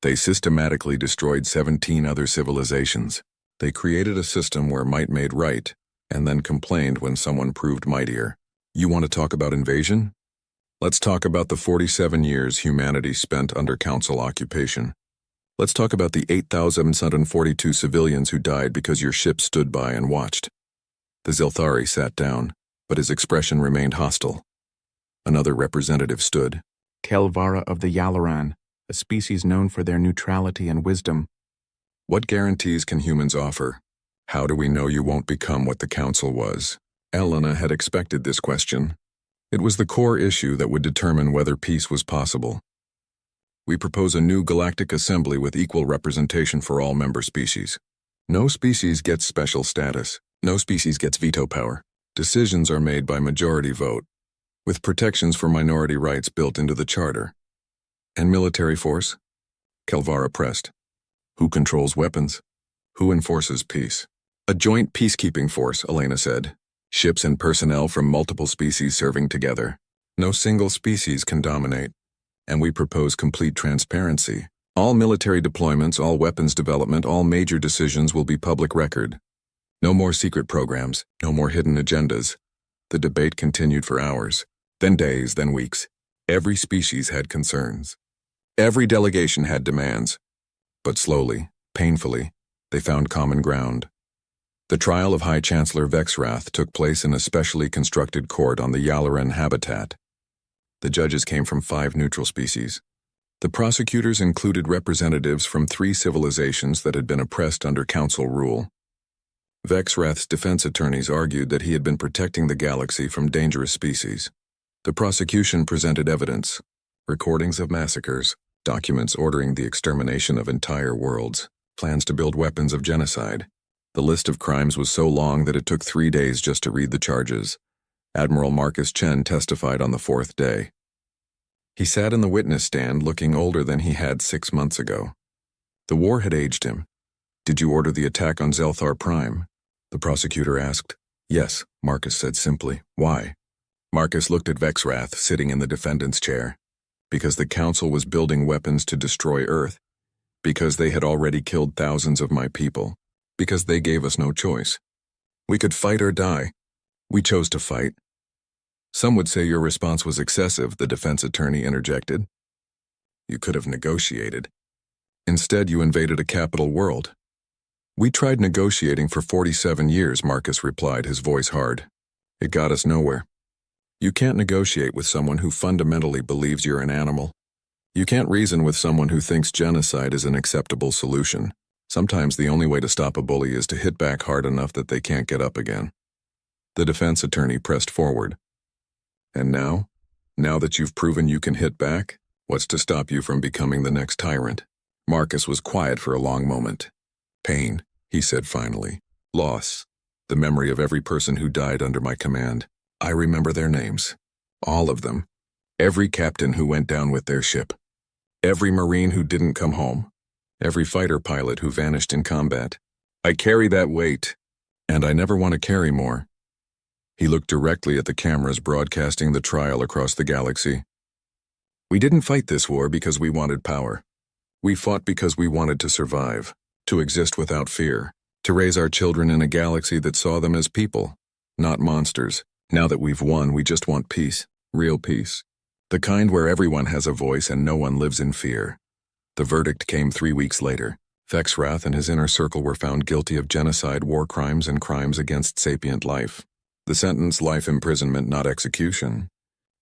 They systematically destroyed 17 other civilizations. They created a system where might made right, and then complained when someone proved mightier. You want to talk about invasion? Let's talk about the 47 years humanity spent under Council occupation. Let's talk about the 8,742 civilians who died because your ship stood by and watched. The Zelthari sat down, but his expression remained hostile. Another representative stood. Kelvara of the Yalaran, a species known for their neutrality and wisdom. What guarantees can humans offer? How do we know you won't become what the Council was? Elena had expected this question. It was the core issue that would determine whether peace was possible. We propose a new galactic assembly with equal representation for all member species. No species gets special status. No species gets veto power. Decisions are made by majority vote, with protections for minority rights built into the charter. And military force? Kelvara pressed. Who controls weapons? Who enforces peace? A joint peacekeeping force, Elena said. Ships and personnel from multiple species serving together. No single species can dominate. And we propose complete transparency. All military deployments, all weapons development, all major decisions will be public record. No more secret programs, no more hidden agendas. The debate continued for hours, then days, then weeks. Every species had concerns. Every delegation had demands. But slowly, painfully, they found common ground. The trial of High Chancellor Vexrath took place in a specially constructed court on the Yalaran habitat. The judges came from 5 neutral species. The prosecutors included representatives from 3 civilizations that had been oppressed under Council rule. Vexrath's defense attorneys argued that he had been protecting the galaxy from dangerous species. The prosecution presented evidence, recordings of massacres, documents ordering the extermination of entire worlds, plans to build weapons of genocide. The list of crimes was so long that it took 3 days just to read the charges. Admiral Marcus Chen testified on the 4th day. He sat in the witness stand looking older than he had 6 months ago. The war had aged him. Did you order the attack on Zelthar Prime? The prosecutor asked. Yes, Marcus said simply. Why? Marcus looked at Vexrath sitting in the defendant's chair. Because the Council was building weapons to destroy Earth. Because they had already killed thousands of my people. Because they gave us no choice. We could fight or die. We chose to fight. Some would say your response was excessive, the defense attorney interjected. You could have negotiated. Instead, you invaded a capital world. We tried negotiating for 47 years, Marcus replied, his voice hard. It got us nowhere. You can't negotiate with someone who fundamentally believes you're an animal. You can't reason with someone who thinks genocide is an acceptable solution. Sometimes the only way to stop a bully is to hit back hard enough that they can't get up again. The defense attorney pressed forward. And now? Now that you've proven you can hit back, what's to stop you from becoming the next tyrant? Marcus was quiet for a long moment. Pain, he said finally. Loss. The memory of every person who died under my command. I remember their names. All of them. Every captain who went down with their ship. Every Marine who didn't come home. Every fighter pilot who vanished in combat. I carry that weight, and I never want to carry more. He looked directly at the cameras broadcasting the trial across the galaxy. We didn't fight this war because we wanted power. We fought because we wanted to survive, to exist without fear, to raise our children in a galaxy that saw them as people, not monsters. Now that we've won, we just want peace, real peace. The kind where everyone has a voice and no one lives in fear. The verdict came 3 weeks later. Fexrath and his inner circle were found guilty of genocide, war crimes, and crimes against sapient life. The sentence, life imprisonment, not execution.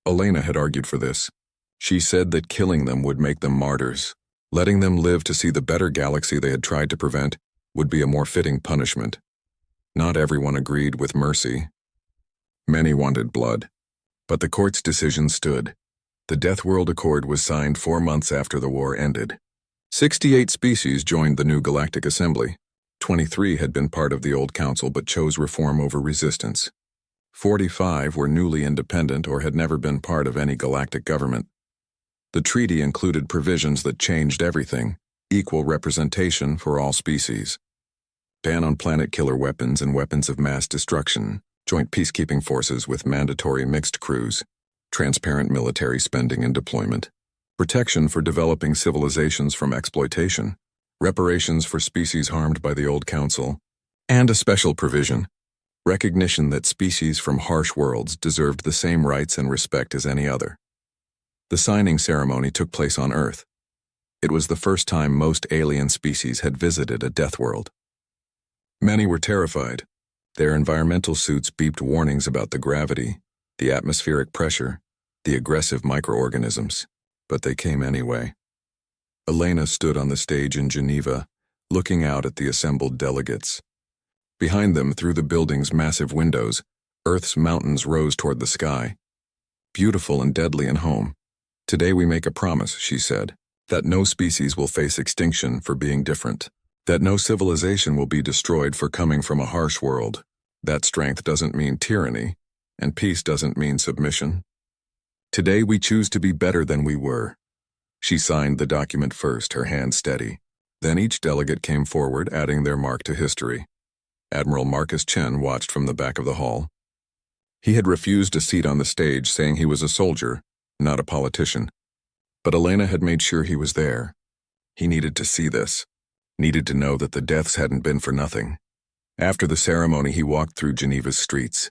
Elena had argued for this. She said that killing them would make them martyrs. Letting them live to see the better galaxy they had tried to prevent would be a more fitting punishment. Not everyone agreed with mercy. Many wanted blood. But the court's decision stood. The Death World Accord was signed 4 months after the war ended. 68 species joined the new Galactic Assembly. 23 had been part of the old council but chose reform over resistance. 45 were newly independent or had never been part of any galactic government. The treaty included provisions that changed everything: equal representation for all species, ban on planet-killer weapons and weapons of mass destruction, joint peacekeeping forces with mandatory mixed crews, transparent military spending and deployment, protection for developing civilizations from exploitation, reparations for species harmed by the old council, and a special provision: recognition that species from harsh worlds deserved the same rights and respect as any other. The signing ceremony took place on Earth. It was the first time most alien species had visited a death world. Many were terrified. Their environmental suits beeped warnings about the gravity, the atmospheric pressure, the aggressive microorganisms, but they came anyway. Elena stood on the stage in Geneva, looking out at the assembled delegates. Behind them, through the building's massive windows, Earth's mountains rose toward the sky. Beautiful and deadly and home. Today we make a promise, she said, that no species will face extinction for being different, that no civilization will be destroyed for coming from a harsh world, that strength doesn't mean tyranny, and peace doesn't mean submission. Today we choose to be better than we were. She signed the document first, her hand steady. Then each delegate came forward, adding their mark to history. Admiral Marcus Chen watched from the back of the hall. He had refused a seat on the stage, saying he was a soldier, not a politician. But Elena had made sure he was there. He needed to see this, needed to know that the deaths hadn't been for nothing. After the ceremony, he walked through Geneva's streets.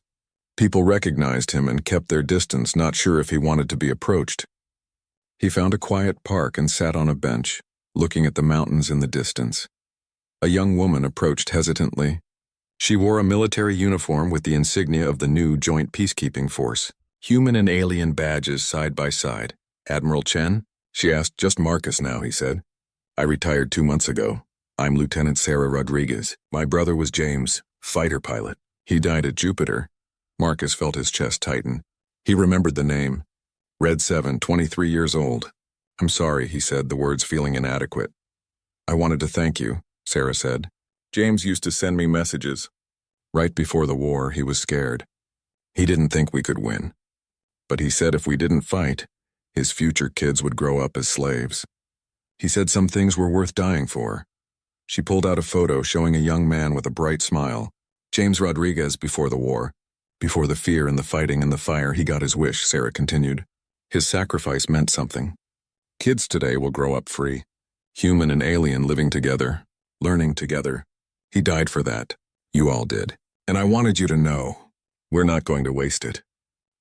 People recognized him and kept their distance, not sure if he wanted to be approached. He found a quiet park and sat on a bench, looking at the mountains in the distance. A young woman approached hesitantly. She wore a military uniform with the insignia of the new Joint Peacekeeping Force, human and alien badges side by side. Admiral Chen? She asked. Just Marcus now, he said. I retired 2 months ago. I'm Lieutenant Sarah Rodriguez. My brother was James, fighter pilot. He died at Jupiter. Marcus felt his chest tighten. He remembered the name. Red 7, 23 years old. I'm sorry, he said, the words feeling inadequate. I wanted to thank you, Sarah said. James used to send me messages. Right before the war, he was scared. He didn't think we could win. But he said if we didn't fight, his future kids would grow up as slaves. He said some things were worth dying for. She pulled out a photo showing a young man with a bright smile. James Rodriguez before the war. Before the fear and the fighting and the fire, he got his wish, Sarah continued. His sacrifice meant something. Kids today will grow up free. Human and alien living together, learning together. He died for that. You all did. And I wanted you to know, we're not going to waste it.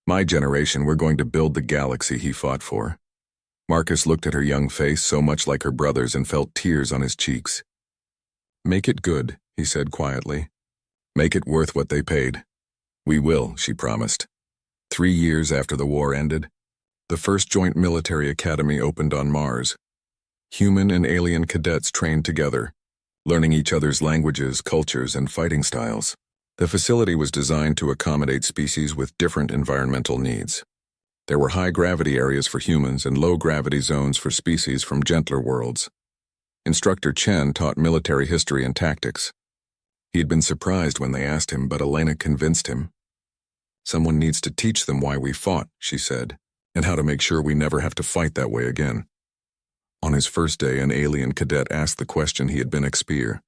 My generation, we're going to build the galaxy he fought for. Marcus looked at her young face, so much like her brother's, and felt tears on his cheeks. Make it good, he said quietly. Make it worth what they paid. We will, she promised. 3 years after the war ended, the first joint military academy opened on Mars. Human and alien cadets trained together, learning each other's languages, cultures, and fighting styles. The facility was designed to accommodate species with different environmental needs. There were high-gravity areas for humans and low-gravity zones for species from gentler worlds. Instructor Chen taught military history and tactics. He had been surprised when they asked him, but Elena convinced him. Someone needs to teach them why we fought, she said, and how to make sure we never have to fight that way again. On his first day, an alien cadet asked the question he had been expired.